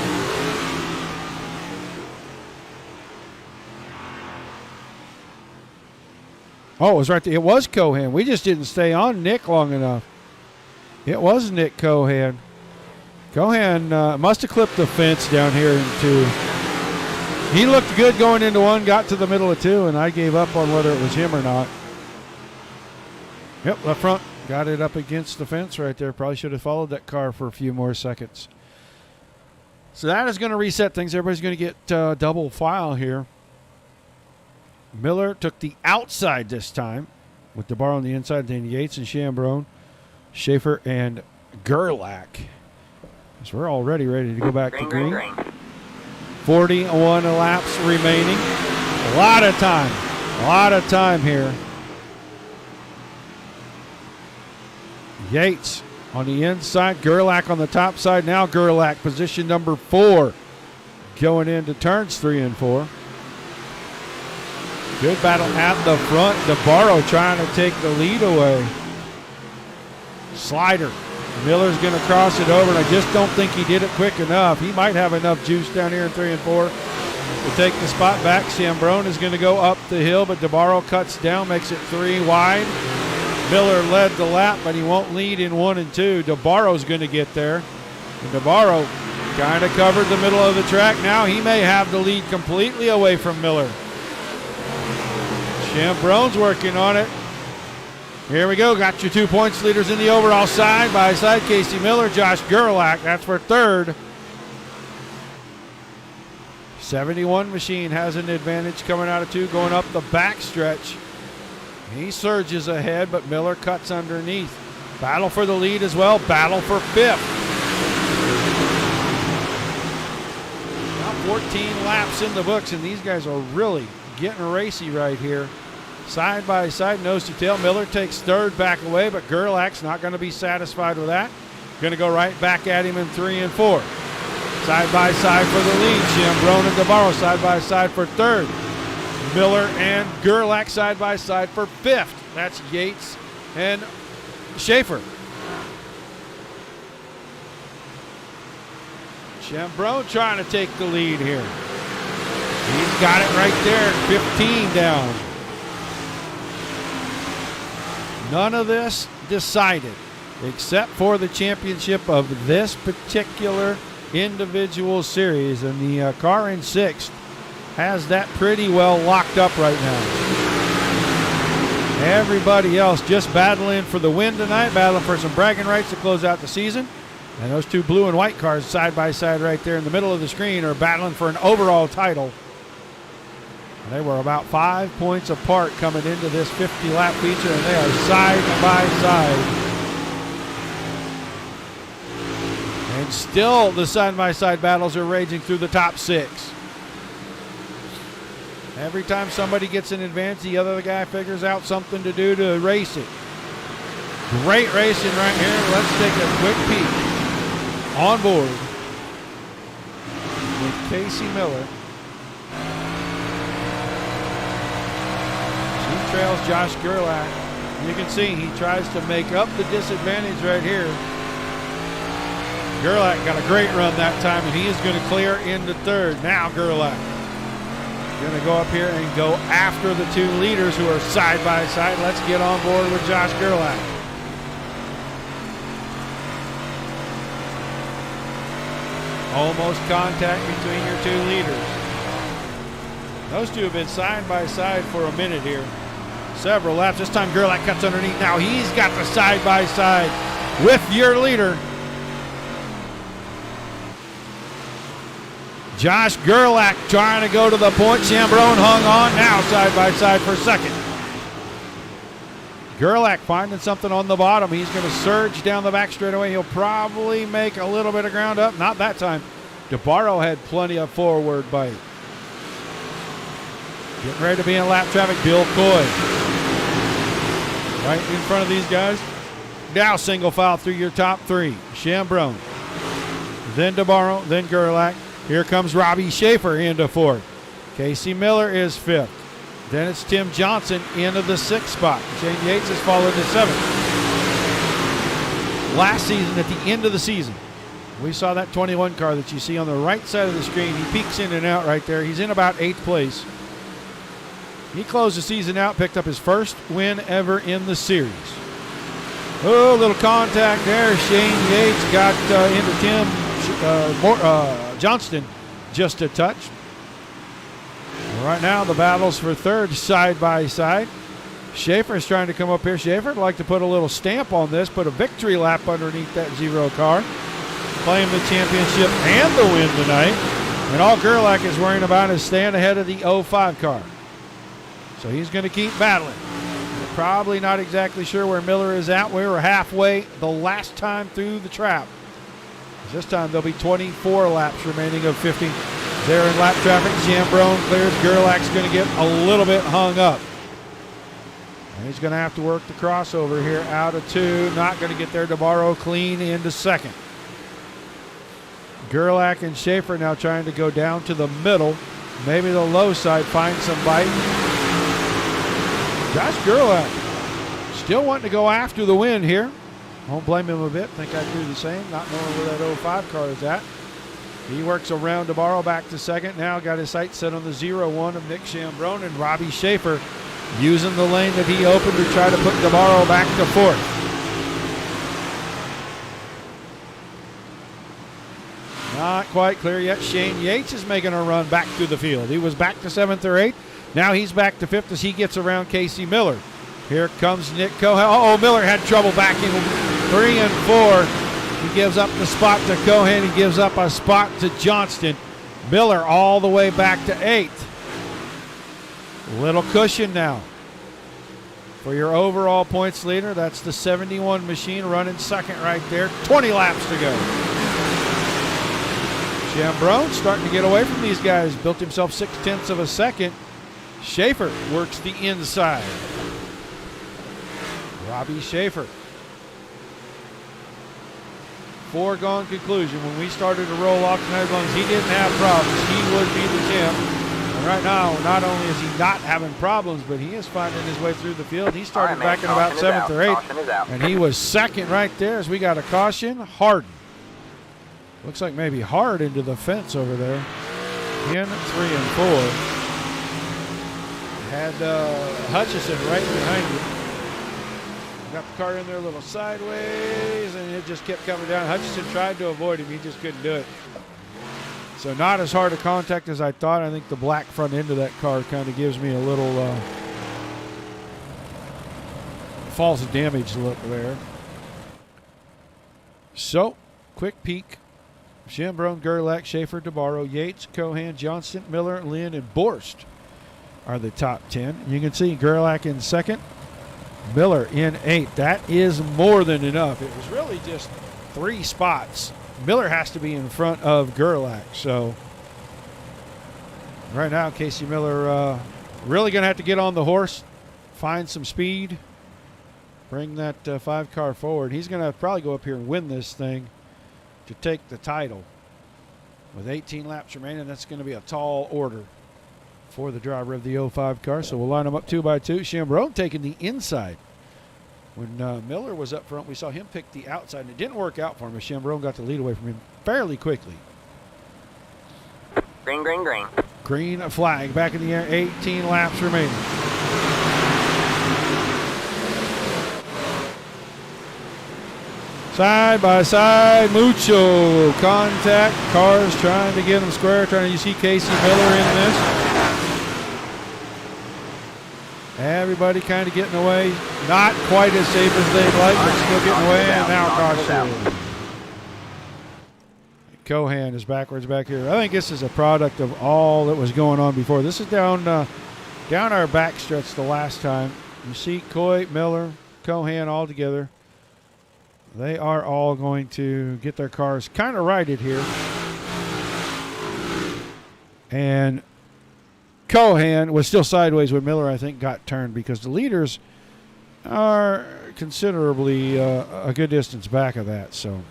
Oh, it was right there. It was Cohan. We just didn't stay on Nick long enough. It was Nick Cohan. Cohan must have clipped the fence down here in 2. He looked good going into 1, got to the middle of 2, and I gave up on whether it was him or not. Yep, left front. Got it up against the fence right there. Probably should have followed that car for a few more seconds. So that is going to reset things. Everybody's going to get double file here. Miller took the outside this time with DeBarro on the inside. Then Yates and Chambrone, Schaefer and Gerlach. So we're already ready to go back to green. 41 laps remaining. A lot of time. A lot of time here. Yates on the inside, Gerlach on the top side. Now Gerlach, position number 4, going into turns 3 and 4. Good battle at the front. DeBarro trying to take the lead away. Slider. Miller's going to cross it over, and I just don't think he did it quick enough. He might have enough juice down here in 3 and 4 to take the spot back. Chambrone is going to go up the hill, but DeBarro cuts down, makes it 3 wide. Miller led the lap, but he won't lead in 1 and 2. DeBarro's going to get there. And DeBarro Kind of covered the middle of the track. Now he may have the lead completely away from Miller. Chambron's working on it. Here we go. Got your 2 points leaders in the overall side by side. Casey Miller, Josh Gerlach. That's for third. 71 Machine has an advantage coming out of 2, going up the backstretch. He surges ahead, but Miller cuts underneath. Battle for the lead as well. Battle for 5th. Now 14 laps in the books, and these guys are really getting racy right here. Side by side, nose to tail. Miller takes third back away, but Gerlach's not going to be satisfied with that. Going to go right back at him in 3 and 4. Side by side for the lead. Chambron and DeBarro side by side for third. Miller and Gerlach side by side for 5th. That's Yates and Schaefer. Chambron trying to take the lead here. He's got it right there, 15 down. None of this decided except for the championship of this particular individual series, and the car in 6th has that pretty well locked up right now. Everybody else just battling for the win tonight, battling for some bragging rights to close out the season. And those 2 blue and white cars side by side right there in the middle of the screen are battling for an overall title. They were about 5 points apart coming into this 50-lap feature, and they are side by side. And still the side-by-side battles are raging through the top 6. Every time somebody gets an advance, the other guy figures out something to do to race it. Great racing right here. Let's take a quick peek on board with Casey Miller. She trails Josh Gerlach. You can see he tries to make up the disadvantage right here. Gerlach got a great run that time, and he is going to clear into third. Now Gerlach going to go up here and go after the 2 leaders who are side by side. Let's get on board with Josh Gerlach. Almost contact between your 2 leaders. Those 2 have been side by side for a minute here. Several laps. This time Gerlach cuts underneath. Now he's got the side by side with your leader. Josh Gerlach trying to go to the point. Chambron hung on, now side by side for second. Gerlach finding something on the bottom. He's going to surge down the back straightaway. He'll probably make a little bit of ground up. Not that time. DeBarro had plenty of forward bite. Getting ready to be in lap traffic. Bill Coy right in front of these guys. Now single file through your top 3. Chambron, then DeBarro, then Gerlach. Here comes Robbie Schaefer into 4th. Casey Miller is 5th. Then it's Tim Johnson into the 6th spot. Shane Yates has fallen to 7th. Last season, at the end of the season, we saw that 21 car that you see on the right side of the screen. He peeks in and out right there. He's in about 8th place. He closed the season out, picked up his first win ever in the series. Oh, little contact there. Shane Yates got into Tim Johnston just a touch. Right now the battles for third side by side. Schaefer is trying to come up here. Schaefer would like to put a little stamp on this, put a victory lap underneath that 0 car. Claim the championship and the win tonight. And all Gerlach is worrying about is staying ahead of the 05 car. So he's going to keep battling. We're probably not exactly sure where Miller is at. We were halfway the last time through the trap. This time there'll be 24 laps remaining of 50. There in lap traffic. Chambron clears. Gerlach's going to get a little bit hung up. And he's going to have to work the crossover here out of 2. Not going to get there. DeBarro clean into 2nd. Gerlach and Schaefer now trying to go down to the middle. Maybe the low side, find some bite. Josh Gerlach still wanting to go after the win here. Won't blame him a bit. Think I'd do the same, not knowing where that 05 car is at. He works around DeBarro back to 2nd. Now got his sights set on the 0-1 of Nick Chambron, and Robbie Schaefer using the lane that he opened to try to put DeBarro back to 4th. Not quite clear yet. Shane Yates is making a run back through the field. He was back to 7th or 8th. Now he's back to 5th as he gets around Casey Miller. Here comes Nick Cohen. Oh, Miller had trouble backing 3 and 4. He gives up the spot to Cohen. He gives up a spot to Johnston. Miller all the way back to 8th. Little cushion now for your overall points leader. That's the 71 machine running second right there. 20 laps to go. Chambrone starting to get away from these guys. Built himself 0.6 of a second. Schaefer works the inside. Robbie Schaefer. Foregone conclusion. When we started to roll off tonight, as long as he didn't have problems, he would be the champ. And right now, not only is he not having problems, but he is finding his way through the field. He started back in about 7th or 8th, and he was second right there as we got a caution. Harden. Looks like maybe hard into the fence over there. In 3 and 4. Had Hutchison right behind you. Got the car in there a little sideways, and it just kept coming down. Hutchison tried to avoid him. He just couldn't do it. So not as hard a contact as I thought. I think the black front end of that car kind of gives me a little false damage look there. So, quick peek. Chambrone, Gerlach, Schaefer, DeBarro, Yates, Cohan, Johnston, Miller, Lynn, and Borst are the top 10. You can see Gerlach in 2nd, Miller in 8th. That is more than enough. It was really just 3 spots. Miller has to be in front of Gerlach. So right now, Casey Miller really going to have to get on the horse, find some speed, bring that 5 car forward. He's going to probably go up here and win this thing to take the title. With 18 laps remaining, that's going to be a tall order for the driver of the 05 car. So we'll line them up 2 by 2. Chambrone taking the inside. When Miller was up front, we saw him pick the outside, and it didn't work out for him. Chambrone got the lead away from him fairly quickly. Green, green, green. Green flag back in the air. 18 laps remaining. Side by side, mucho contact. Cars trying to get them square. You see Casey Miller in this. Everybody kind of getting away. Not quite as safe as they'd like, but still getting away. And now caution. Cohan is backwards back here. I think this is a product of all that was going on before. This is down our backstretch the last time. You see Coy, Miller, Cohan all together. They are all going to get their cars kind of righted here. And Cohan was still sideways when Miller, I think, got turned because the leaders are considerably a good distance back of that. So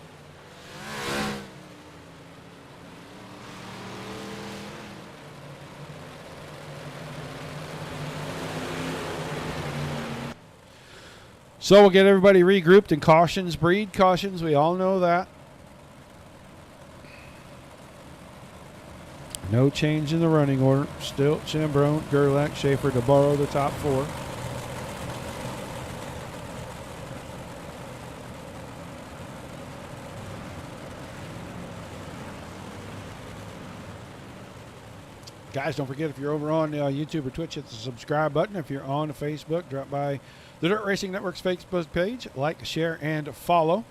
we'll get everybody regrouped, and cautions breed cautions. We all know that. No change in the running order. Still Chambrone, Gerlach, Schaefer, DeBarro, the top 4. Guys, don't forget, if you're over on YouTube or Twitch, hit the subscribe button. If you're on Facebook, drop by the Dirt Racing Network's Facebook page. Like, share, and follow.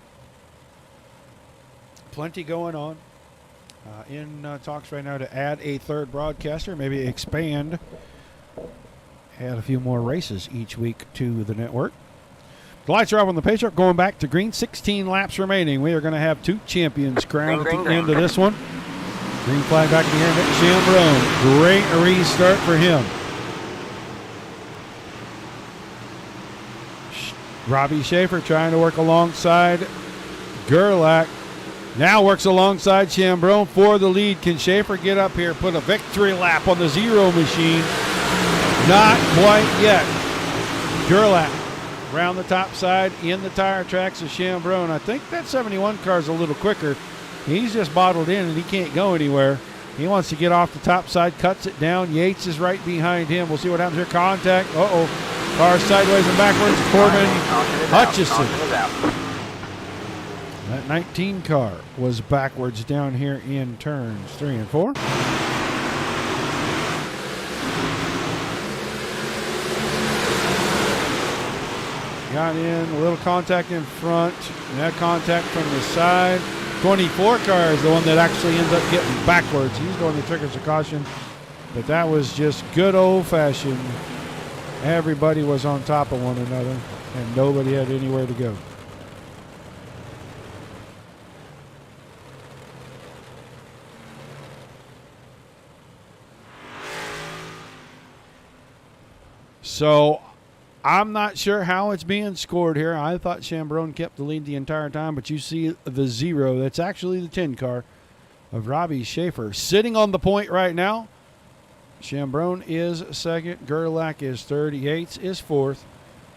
Plenty going on. In talks right now to add a 3rd broadcaster, maybe expand, add a few more races each week to the network. The lights are off on the pace truck, going back to green. 16 laps remaining. We are going to have 2 champions crowned at the end of this one. Green flag back in the air. Chambrone, great restart for him. Robbie Schaefer trying to work alongside Gerlach. Now works alongside Chambrone for the lead. Can Schaefer get up here, put a victory lap on the 0 machine? Not quite yet. Gerlach around the top side in the tire tracks of Chambrone. I think that 71 car is a little quicker. He's just bottled in and he can't go anywhere. He wants to get off the top side, cuts it down. Yates is right behind him. We'll see what happens here. Contact. Car sideways and backwards. Corbin Hutchison. That 19 car was backwards down here in turns 3 and 4. Got in, a little contact in front, and that contact from the side. 24 car is the one that actually ends up getting backwards. He's going to triggers a caution, but that was just good old-fashioned. Everybody was on top of one another, and nobody had anywhere to go. So I'm not sure how it's being scored here. I thought Chambrone kept the lead the entire time, but you see the 0. That's actually the 10 car of Robbie Schaefer sitting on the point right now. Chambrone is second. Gerlach is third. Yates is fourth.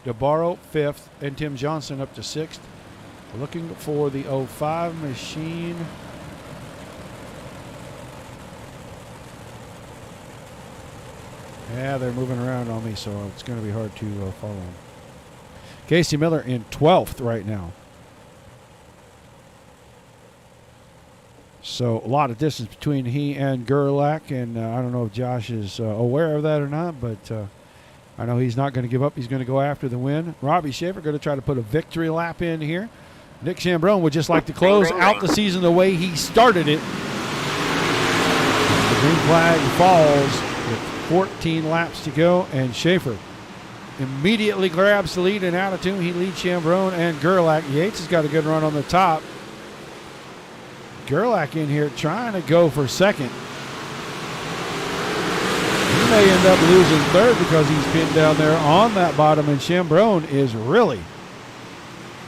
DeBarro fifth. And Tim Johnson up to sixth. Looking for the 05 machine. Yeah, they're moving around on me, so it's going to be hard to follow them. Casey Miller in 12th right now. So a lot of distance between he and Gerlach, and I don't know if Josh is aware of that or not, but I know he's not going to give up. He's going to go after the win. Robbie Schaefer going to try to put a victory lap in here. Nick Chambrone would just like to close out the season the way he started it. The green flag falls with 14 laps to go, and Schaefer immediately grabs the lead in altitude. He leads Chambrone and Gerlach. Yates has got a good run on the top. Gerlach in here trying to go for second. He may end up losing third because he's pinned down there on that bottom, and Chambrone is really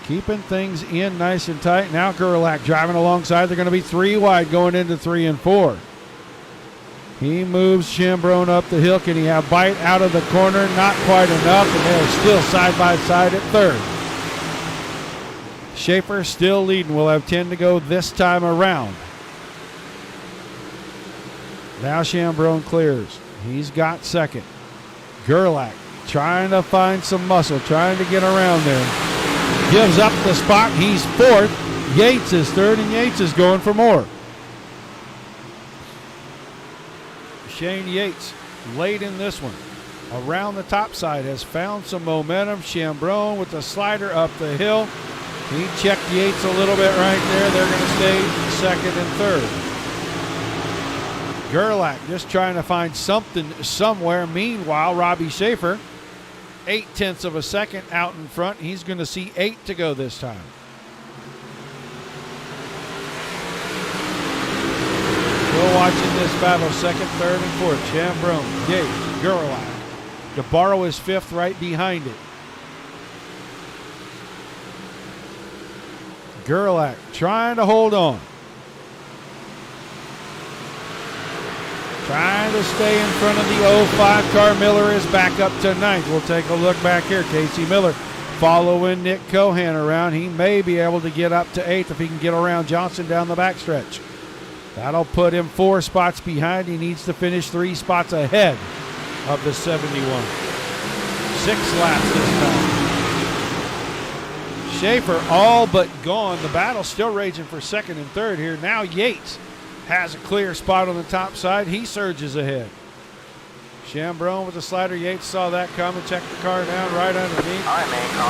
keeping things in nice and tight. Now Gerlach driving alongside. They're going to be 3 wide going into 3 and 4. He moves Chambrone up the hill. Can he have bite out of the corner? Not quite enough, and they're still side by side at third. Schaefer still leading. We'll have 10 to go this time around. Now Chambrone clears. He's got second. Gerlach trying to find some muscle, trying to get around there. Gives up the spot. He's fourth. Yates is third, and Yates is going for more. Shane Yates late in this one. Around the top side has found some momentum. Chambrone with the slider up the hill. He checked Yates a little bit right there. They're going to stay second and third. Gerlach just trying to find something somewhere. Meanwhile, Robbie Schaefer, 0.8 of a second out in front. He's going to see 8 to go this time. Still watching this battle, second, third, and fourth. Chambrone, Yates, Gerlach. DeBarro is fifth right behind it. Gerlach trying to hold on. Trying to stay in front of the 05 car. Miller is back up to ninth. We'll take a look back here. Casey Miller following Nick Cohan around. He may be able to get up to eighth if he can get around Johnson down the backstretch. That'll put him 4 spots behind. He needs to finish 3 spots ahead of the 71. 6 laps this time. Schaefer all but gone. The battle's still raging for second and third here. Now Yates has a clear spot on the top side. He surges ahead. Chambrone with the slider. Yates saw that coming. Checked the car down right underneath.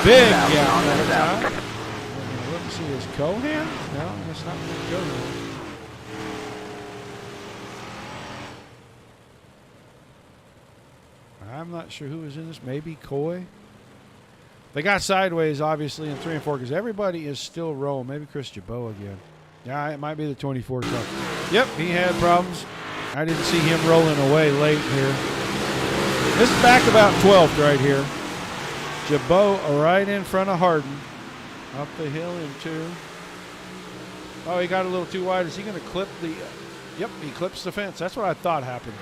Big gap that time. Look and see, is Cohan? No, that's not Cohan. I'm not sure who is in this. Maybe Coy. They got sideways, obviously, in 3 and 4 because everybody is still rolling. Maybe Chris Jabot again. Yeah, it might be the 24 car. Yep, he had problems. I didn't see him rolling away late here. This is back about 12th right here. Jabot right in front of Harden. Up the hill in 2. Oh, he got a little too wide. Is he going to clip the... Yep, he clips the fence. That's what I thought happened.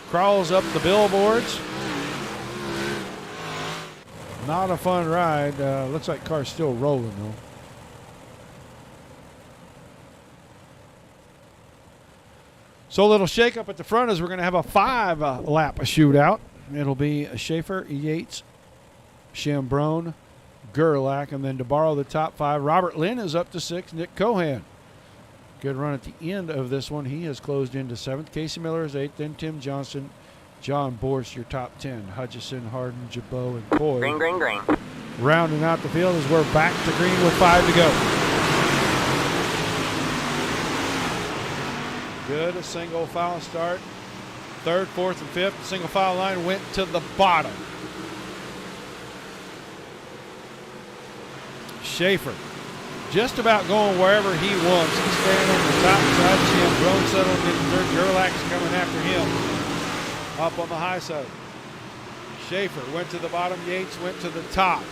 Crawls up the billboards. Not a fun ride. Looks like car's still rolling, though. So a little shake-up at the front is we're going to have a 5-lap shootout. It'll be Schaefer, Yates, Chambrone, Gerlach, and then to borrow the top 5, Robert Lynn is up to 6, Nick Cohan. Good run at the end of this one. He has closed into 7th. Casey Miller is 8th, then Tim Johnson, John Borst, your top 10. Hutchison, Harden, Jabot, and Coy. Green. Rounding out the field as we're back to green with 5 to go. Good, a single foul start. 3rd, 4th, and 5th. Single foul line went to the bottom. Schaefer just about going wherever he wants. He's staying on the top side. Chambron settled in third. Gerlach's coming after him up on the high side. Schaefer went to the bottom. Yates went to the top.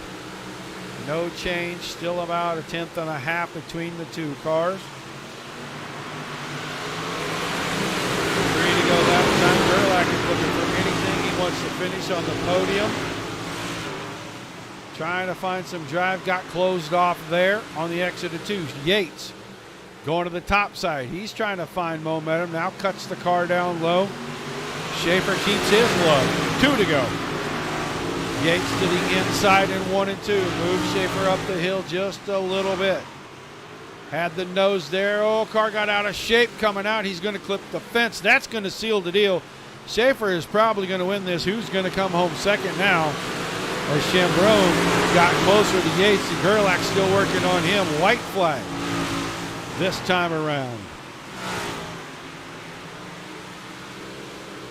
No change. Still about a 1/10 and a half between the two cars. 3 to go that time. Gerlach is looking for anything. He wants to finish on the podium. Trying to find some drive, got closed off there on the exit of 2. Yates going to the top side. He's trying to find momentum. Now cuts the car down low. Schaefer keeps his low. 2 to go. Yates to the inside in 1 and 2. Moves Schaefer up the hill just a little bit. Had the nose there. Oh, car got out of shape coming out. He's going to clip the fence. That's going to seal the deal. Schaefer is probably going to win this. Who's going to come home second now? As Chambron got closer to Yates, and Gerlach still working on him. White flag this time around.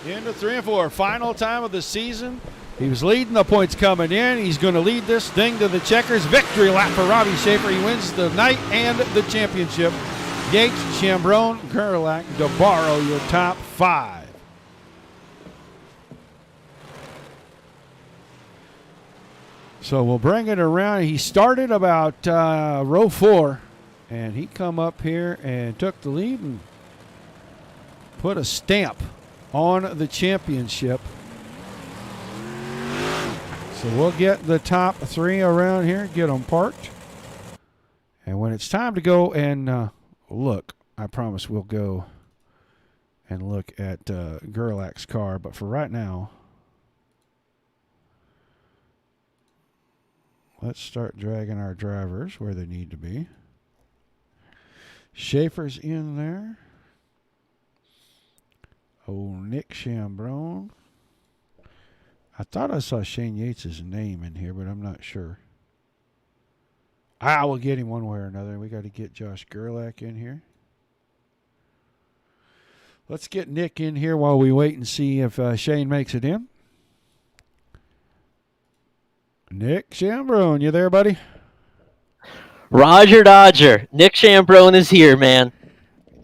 Into 3 and 4. Final time of the season. He was leading the points coming in. He's going to lead this thing to the checkers. Victory lap for Robbie Schaefer. He wins the night and the championship. Yates, Chambron, Gerlach, DeBarro, your top 5. So we'll bring it around. He started about row 4, and he come up here and took the lead and put a stamp on the championship. So we'll get the top 3 around here, get them parked. And when it's time to go and look, I promise we'll go and look at Gerlach's car. But for right now, let's start dragging our drivers where they need to be. Schaefer's in there. Oh, Nick Chambron. I thought I saw Shane Yates' name in here, but I'm not sure. I will get him one way or another. We got to get Josh Gerlach in here. Let's get Nick in here while we wait and see if Shane makes it in. Nick Chambron, you there, buddy? Roger Dodger. Nick Chambron is here, man.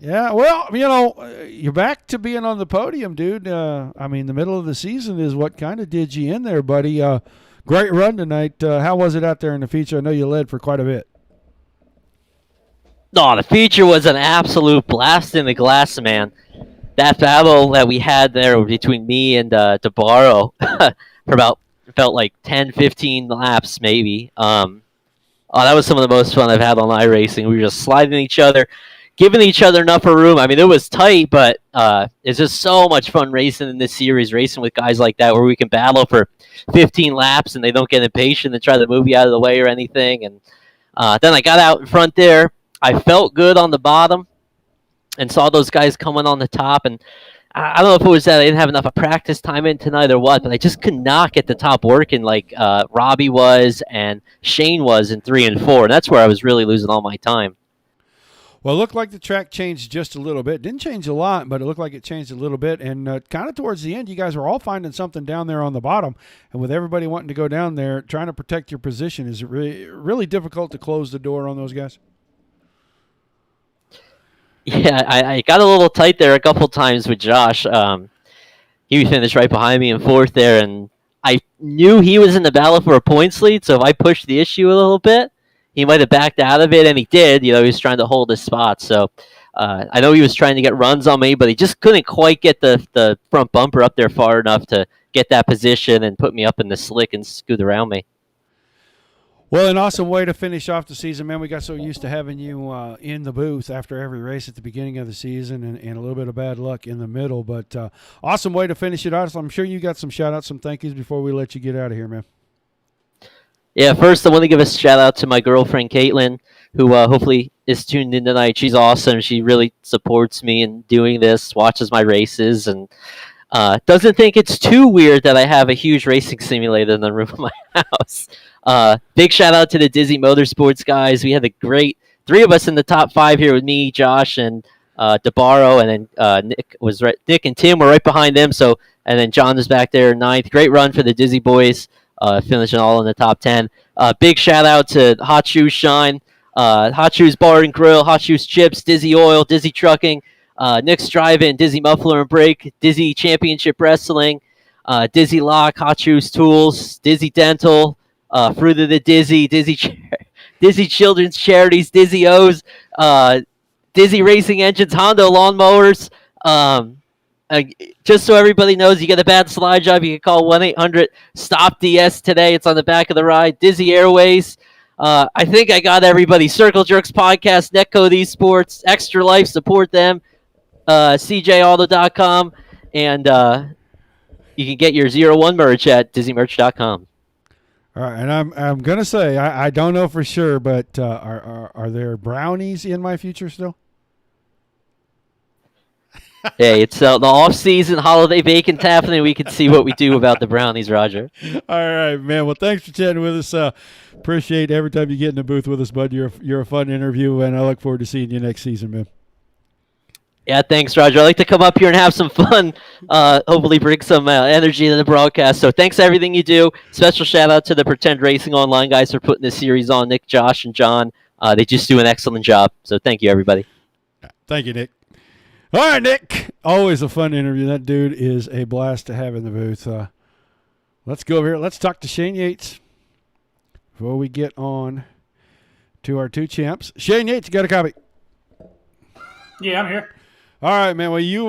Yeah, well, you know, you're back to being on the podium, dude. I mean, the middle of the season is what kind of did you in there, buddy. Great run tonight. How was it out there in the feature? I know you led for quite a bit. No, the feature was an absolute blast in the glass, man. That battle that we had there between me and DeBarro for about, felt like 10, 15 laps maybe. That was some of the most fun I've had on iRacing. We were just sliding each other, giving each other enough room. I mean, it was tight, but it's just so much fun racing in this series, racing with guys like that where we can battle for 15 laps and they don't get impatient and try to move you out of the way or anything. And then I got out in front there. I felt good on the bottom and saw those guys coming on the top. And I don't know if it was that I didn't have enough of practice time in tonight or what, but I just could not get the top working like Robbie was and Shane was in 3 and 4. And that's where I was really losing all my time. Well, it looked like the track changed just a little bit. Didn't change a lot, but it looked like it changed a little bit. And kind of towards the end, you guys were all finding something down there on the bottom. And with everybody wanting to go down there, trying to protect your position, is it really, really difficult to close the door on those guys? Yeah, I got a little tight there a couple times with Josh. He finished right behind me in 4th there, and I knew he was in the battle for a points lead, so if I pushed the issue a little bit, he might have backed out of it, and he did. You know, he was trying to hold his spot. So I know he was trying to get runs on me, but he just couldn't quite get the front bumper up there far enough to get that position and put me up in the slick and scoot around me. Well, an awesome way to finish off the season, man. We got so used to having you in the booth after every race at the beginning of the season and a little bit of bad luck in the middle. But awesome way to finish it out. So I'm sure you got some shout-outs, some thank yous before we let you get out of here, man. Yeah, first I want to give a shout out to my girlfriend Caitlin, who hopefully is tuned in tonight. She's awesome. She really supports me in doing this, watches my races, and doesn't think it's too weird that I have a huge racing simulator in the room of my house. Big shout out to the Dizzy Motorsports guys. We had a great three of us in the top 5 here with me, Josh, and DeBarro, and then Nick and Tim were right behind them. So, and then John was back there ninth. Great run for the Dizzy boys, finishing all in the top 10. Big shout out to Hot Shoes Shine, Hot Shoes Bar and Grill, Hot Shoes Chips, Dizzy Oil, Dizzy Trucking, Nick's Drive-In, Dizzy Muffler and Brake, Dizzy Championship Wrestling, Dizzy Lock, Hot Shoes Tools, Dizzy Dental, Fruit of the Dizzy, Dizzy Children's Charities, Dizzy O's, Dizzy Racing Engines, Honda Lawnmowers. Just so everybody knows, you get a bad slide job, you can call 1-800-STOP-DS today. It's on the back of the ride. Dizzy Airways. I think I got everybody. Circle Jerks Podcast, Netcode Esports, Extra Life, support them. CJAuto.com, and you can get your 01 merch at DizzyMerch.com. All right, and I'm gonna say I don't know for sure, but are there brownies in my future still? Hey, it's the off-season holiday bacon happening. We can see what we do about the brownies, Roger. All right, man. Well, thanks for chatting with us. Appreciate every time you get in the booth with us, bud. You're a fun interview, and I look forward to seeing you next season, man. Yeah, thanks, Roger. I like to come up here and have some fun. Hopefully bring some energy to the broadcast. So thanks for everything you do. Special shout-out to the Pretend Racing Online guys for putting this series on. Nick, Josh, and John. They just do an excellent job. So thank you, everybody. Thank you, Nick. All right, Nick. Always a fun interview. That dude is a blast to have in the booth. Let's go over here. Let's talk to Shane Yates before we get on to our 2 champs. Shane Yates, you got a copy? Yeah, I'm here. All right, man. Well, you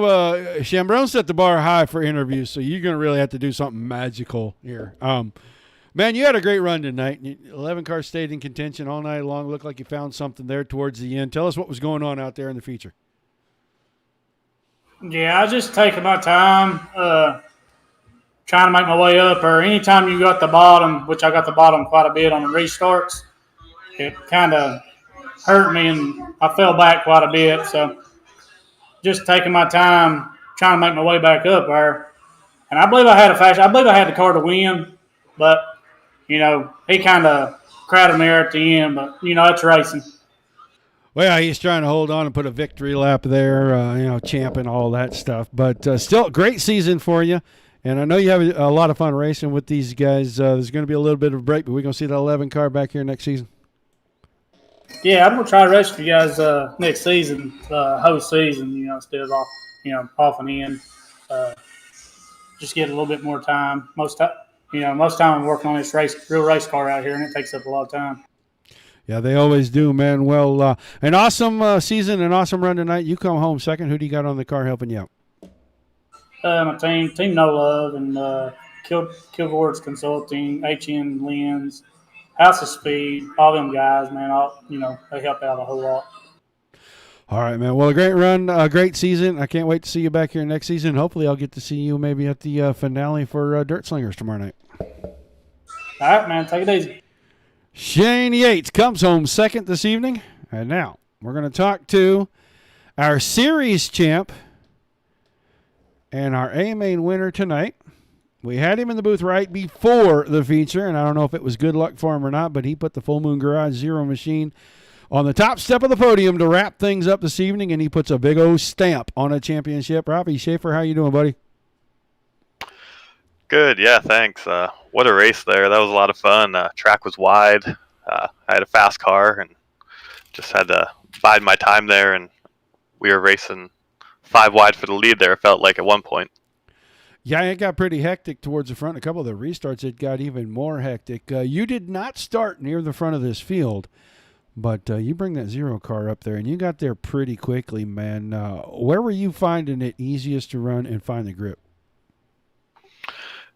Chambron set the bar high for interviews, so you're going to really have to do something magical here. Man, you had a great run tonight. 11 cars stayed in contention all night long. Looked like you found something there towards the end. Tell us what was going on out there in the feature. Yeah, I was just taking my time, trying to make my way up. Or anytime you got the bottom, which I got the bottom quite a bit on the restarts, it kind of hurt me and I fell back quite a bit. So just taking my time, trying to make my way back up there. And I believe I had I believe I had the car to win, but he kind of crowded me there at the end. But it's racing. Well, he's trying to hold on and put a victory lap there, champing all that stuff. But still, great season for you. And I know you have a lot of fun racing with these guys. There's going to be a little bit of a break, but we're going to see that 11 car back here next season. Yeah, I'm going to try to race with you guys next season, whole season, instead of off and in. Just get a little bit more time. Most time I'm working on this real race car out here, and it takes up a lot of time. Yeah, they always do, man. Well, an awesome season, an awesome run tonight. You come home second. Who do you got on the car helping you out? My Team No Love, and Kilgores Consulting, HN Lens, House of Speed, all them guys, man. They help out a whole lot. All right, man. Well, a great run, a great season. I can't wait to see you back here next season. Hopefully, I'll get to see you maybe at the finale for Dirt Slingers tomorrow night. All right, man. Take it easy. Shane Yates comes home second this evening. And now we're going to talk to our series champ and our A-Main winner tonight. We had him in the booth right before the feature, and I don't know if it was good luck for him or not, but he put the Full Moon Garage Zero machine on the top step of the podium to wrap things up this evening, and he puts a big old stamp on a championship. Robbie Schaefer, how you doing, buddy? Good, yeah, thanks. What a race there. That was a lot of fun. Track was wide. I had a fast car and just had to bide my time there, and we were racing 5 wide for the lead there, it felt like at one point. Yeah, it got pretty hectic towards the front. A couple of the restarts, it got even more hectic. You did not start near the front of this field, but you bring that Zero car up there, and you got there pretty quickly, man. Where were you finding it easiest to run and find the grip?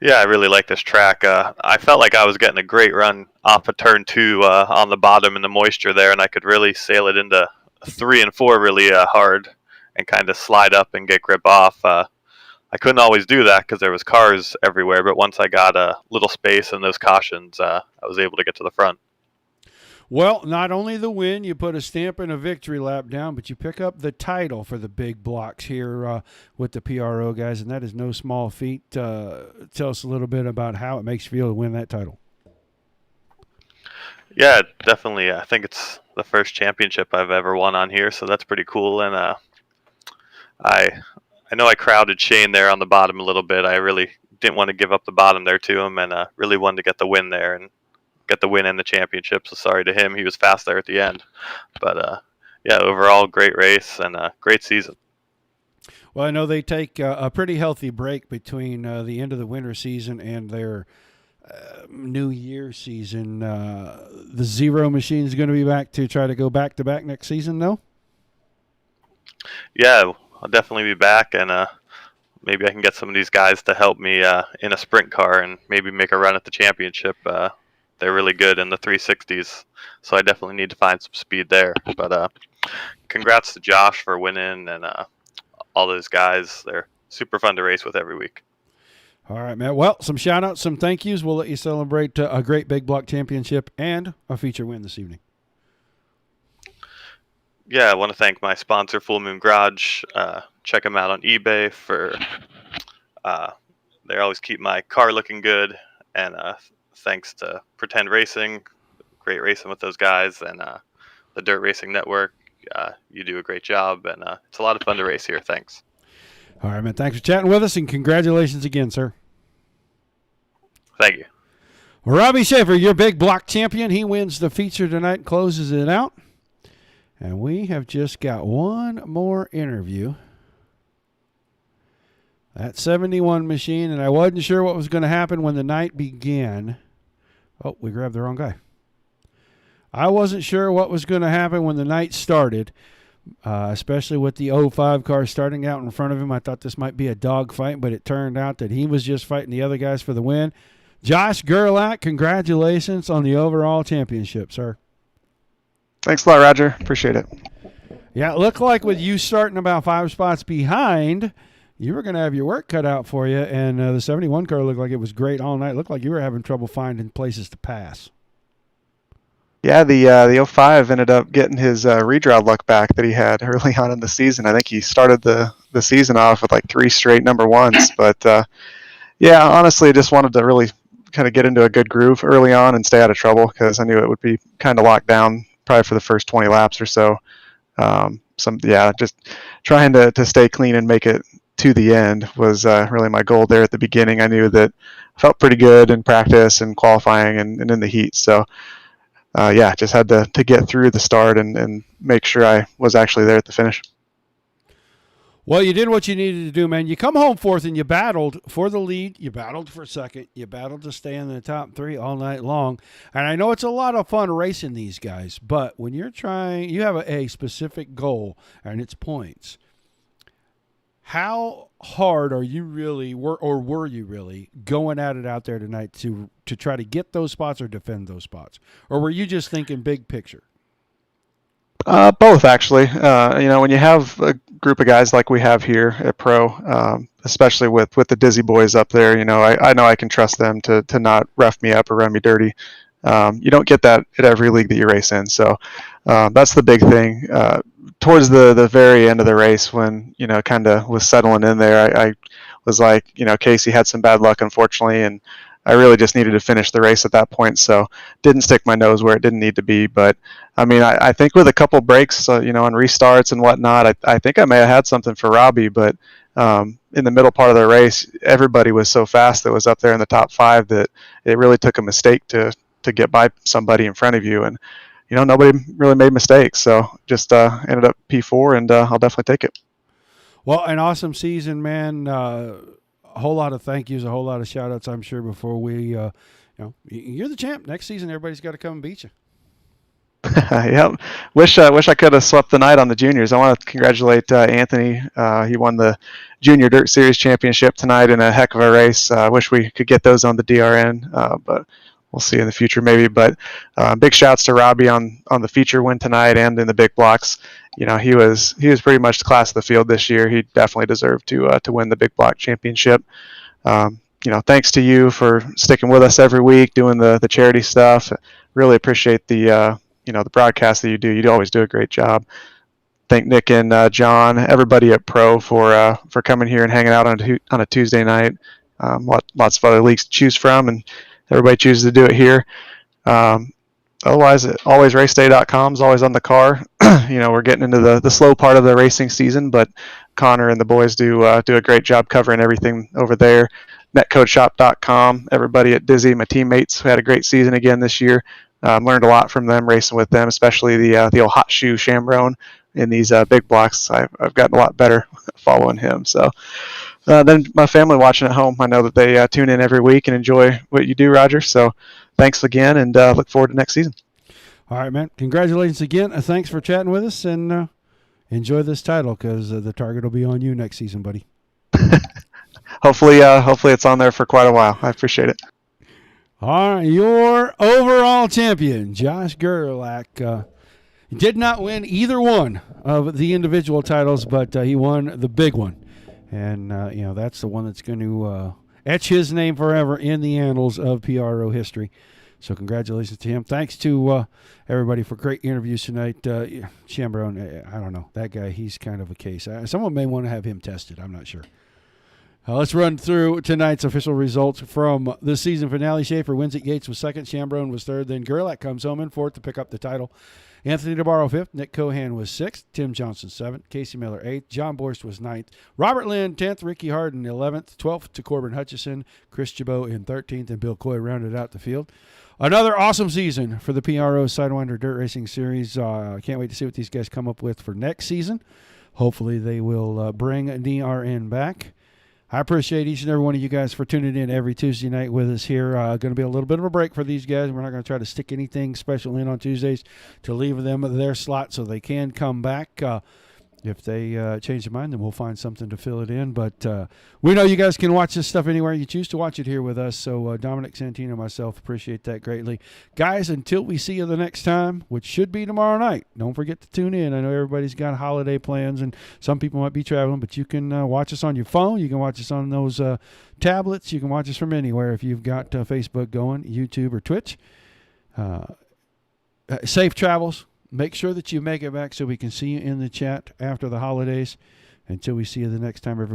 Yeah, I really like this track. I felt like I was getting a great run off of turn 2 on the bottom in the moisture there, and I could really sail it into 3 and 4 really hard and kind of slide up and get grip off. I I couldn't always do that because there was cars everywhere. But once I got a little space and those cautions, I was able to get to the front. Well, not only the win, you put a stamp and a victory lap down, but you pick up the title for the big blocks here with the PRO guys, and that is no small feat. Tell us a little bit about how it makes you feel to win that title. Yeah, definitely. I think it's the first championship I've ever won on here, so that's pretty cool. And I know I crowded Shane there on the bottom a little bit. I really didn't want to give up the bottom there to him, and really wanted to get the win there and get the win and the championship. So sorry to him. He was fast there at the end. But, yeah, overall, great race and a great season. Well, I know they take a pretty healthy break between the end of the winter season and their New Year season. The Zero machine is going to be back to try to go back-to-back next season, no? Yeah, I'll definitely be back, and maybe I can get some of these guys to help me in a sprint car and maybe make a run at the championship. They're really good in the 360s, so I definitely need to find some speed there. But congrats to Josh for winning and all those guys. They're super fun to race with every week. All right, Matt. Well, some shout-outs, some thank yous. We'll let you celebrate a great big block championship and a feature win this evening. Yeah, I want to thank my sponsor, Full Moon Garage. Check them out on eBay for they always keep my car looking good, and thanks to Pretend Racing, great racing with those guys, and the Dirt Racing Network. You do a great job, and it's a lot of fun to race here. Thanks. All right, man. Thanks for chatting with us, and congratulations again, sir. Thank you. Robbie Schaefer, your big block champion. He wins the feature tonight and closes it out. And we have just got one more interview. That 71 machine, and I wasn't sure what was going to happen when the night began. Oh, we grabbed the wrong guy. I wasn't sure what was going to happen when the night started, especially with the 05 car starting out in front of him. I thought this might be a dogfight, but it turned out that he was just fighting the other guys for the win. Josh Gerlach, congratulations on the overall championship, sir. Thanks a lot, Roger. Appreciate it. Yeah, it looked like with you starting about 5 spots behind, you were going to have your work cut out for you, and the 71 car looked like it was great all night. It looked like you were having trouble finding places to pass. Yeah, the 05 ended up getting his redraw luck back that he had early on in the season. I think he started the season off with like 3 straight number ones. But, yeah, honestly, I just wanted to really kind of get into a good groove early on and stay out of trouble because I knew it would be kind of locked down probably for the first 20 laps or so. Just trying to stay clean and make it to the end was really my goal there at the beginning. I knew that I felt pretty good in practice and qualifying and in the heat. So, just had to get through the start and make sure I was actually there at the finish. Well, you did what you needed to do, man. You come home fourth and you battled for the lead. You battled for second. You battled to stay in the top 3 all night long. And I know it's a lot of fun racing these guys, but when you're trying, you have a specific goal and it's points. How hard are you really, were you really going at it out there tonight to try to get those spots or defend those spots? Or were you just thinking big picture? Both, actually. When you have a group of guys like we have here at Pro, especially with the Dizzy boys up there, I know I can trust them to not rough me up or run me dirty. You don't get that at every league that you race in. So that's the big thing. Towards the very end of the race when, kind of was settling in there, I was like, Casey had some bad luck, unfortunately, and I really just needed to finish the race at that point, so didn't stick my nose where it didn't need to be. But, I think with a couple breaks, and restarts and whatnot, I think I may have had something for Robbie. But in the middle part of the race, everybody was so fast that was up there in the top 5 that it really took a mistake to get by somebody in front of you. And, nobody really made mistakes. So just ended up P4, and I'll definitely take it. Well, an awesome season, man. A whole lot of thank yous, a whole lot of shout outs, I'm sure, before we, you're the champ. Next season, everybody's got to come and beat you. Yep. Wish I could have swept the night on the juniors. I want to congratulate Anthony. He won the Junior Dirt Series Championship tonight in a heck of a race. Wish we could get those on the DRN, but we'll see in the future maybe. But big shouts to Robbie on the feature win tonight and in the big blocks. he was pretty much the class of the field this year. He definitely deserved to win the big block championship. Thanks to you for sticking with us every week, doing the charity stuff. Really appreciate the broadcast that you do. You always do a great job. Thank Nick and John, everybody at Pro for coming here and hanging out on a Tuesday night. Lots of other leagues to choose from, and everybody chooses to do it here. Otherwise, alwaysraceday.com is always on the car. We're getting into the slow part of the racing season, but Connor and the boys do a great job covering everything over there. netcodeshop.com, everybody at Dizzy, my teammates, who had a great season again this year. Learned a lot from them, racing with them, especially the old hot shoe Chambron in these big blocks. I've gotten a lot better following him. So then my family watching at home, I know that they tune in every week and enjoy what you do, Roger. So thanks again, and look forward to next season. All right, man. Congratulations again. Thanks for chatting with us, and enjoy this title, because the target will be on you next season, buddy. Hopefully it's on there for quite a while. I appreciate it. All right, your overall champion, Josh Gerlach, did not win either one of the individual titles, but he won the big one. And, that's the one that's going to etch his name forever in the annals of PRO history. So congratulations to him. Thanks to everybody for great interviews tonight. Chambron, I don't know. That guy, he's kind of a case. Someone may want to have him tested. I'm not sure. Let's run through tonight's official results from the season finale. Schaefer wins at Yates was second. Chambron was third. Then Gerlach comes home in fourth to pick up the title. Anthony DeBarro fifth. Nick Cohan was sixth. Tim Johnson seventh. Casey Miller eighth. John Borst was ninth. Robert Lynn 10th. Ricky Harden 11th. 12th to Corbin Hutchison. Chris Chabot in 13th. And Bill Coy rounded out the field. Another awesome season for the PRO Sidewinder Dirt Racing Series. Can't wait to see what these guys come up with for next season. Hopefully they will bring DRN back. I appreciate each and every one of you guys for tuning in every Tuesday night with us here. Going to be a little bit of a break for these guys. We're not going to try to stick anything special in on Tuesdays to leave them their slot so they can come back. If they change their mind, then we'll find something to fill it in. But we know you guys can watch this stuff anywhere you choose to watch it here with us. So Dominic Santino and myself appreciate that greatly. Guys, until we see you the next time, which should be tomorrow night, don't forget to tune in. I know everybody's got holiday plans, and some people might be traveling, but you can watch us on your phone. You can watch us on those tablets. You can watch us from anywhere if you've got Facebook going, YouTube or Twitch. Safe travels. Make sure that you make it back so we can see you in the chat after the holidays. Until we see you the next time, everybody.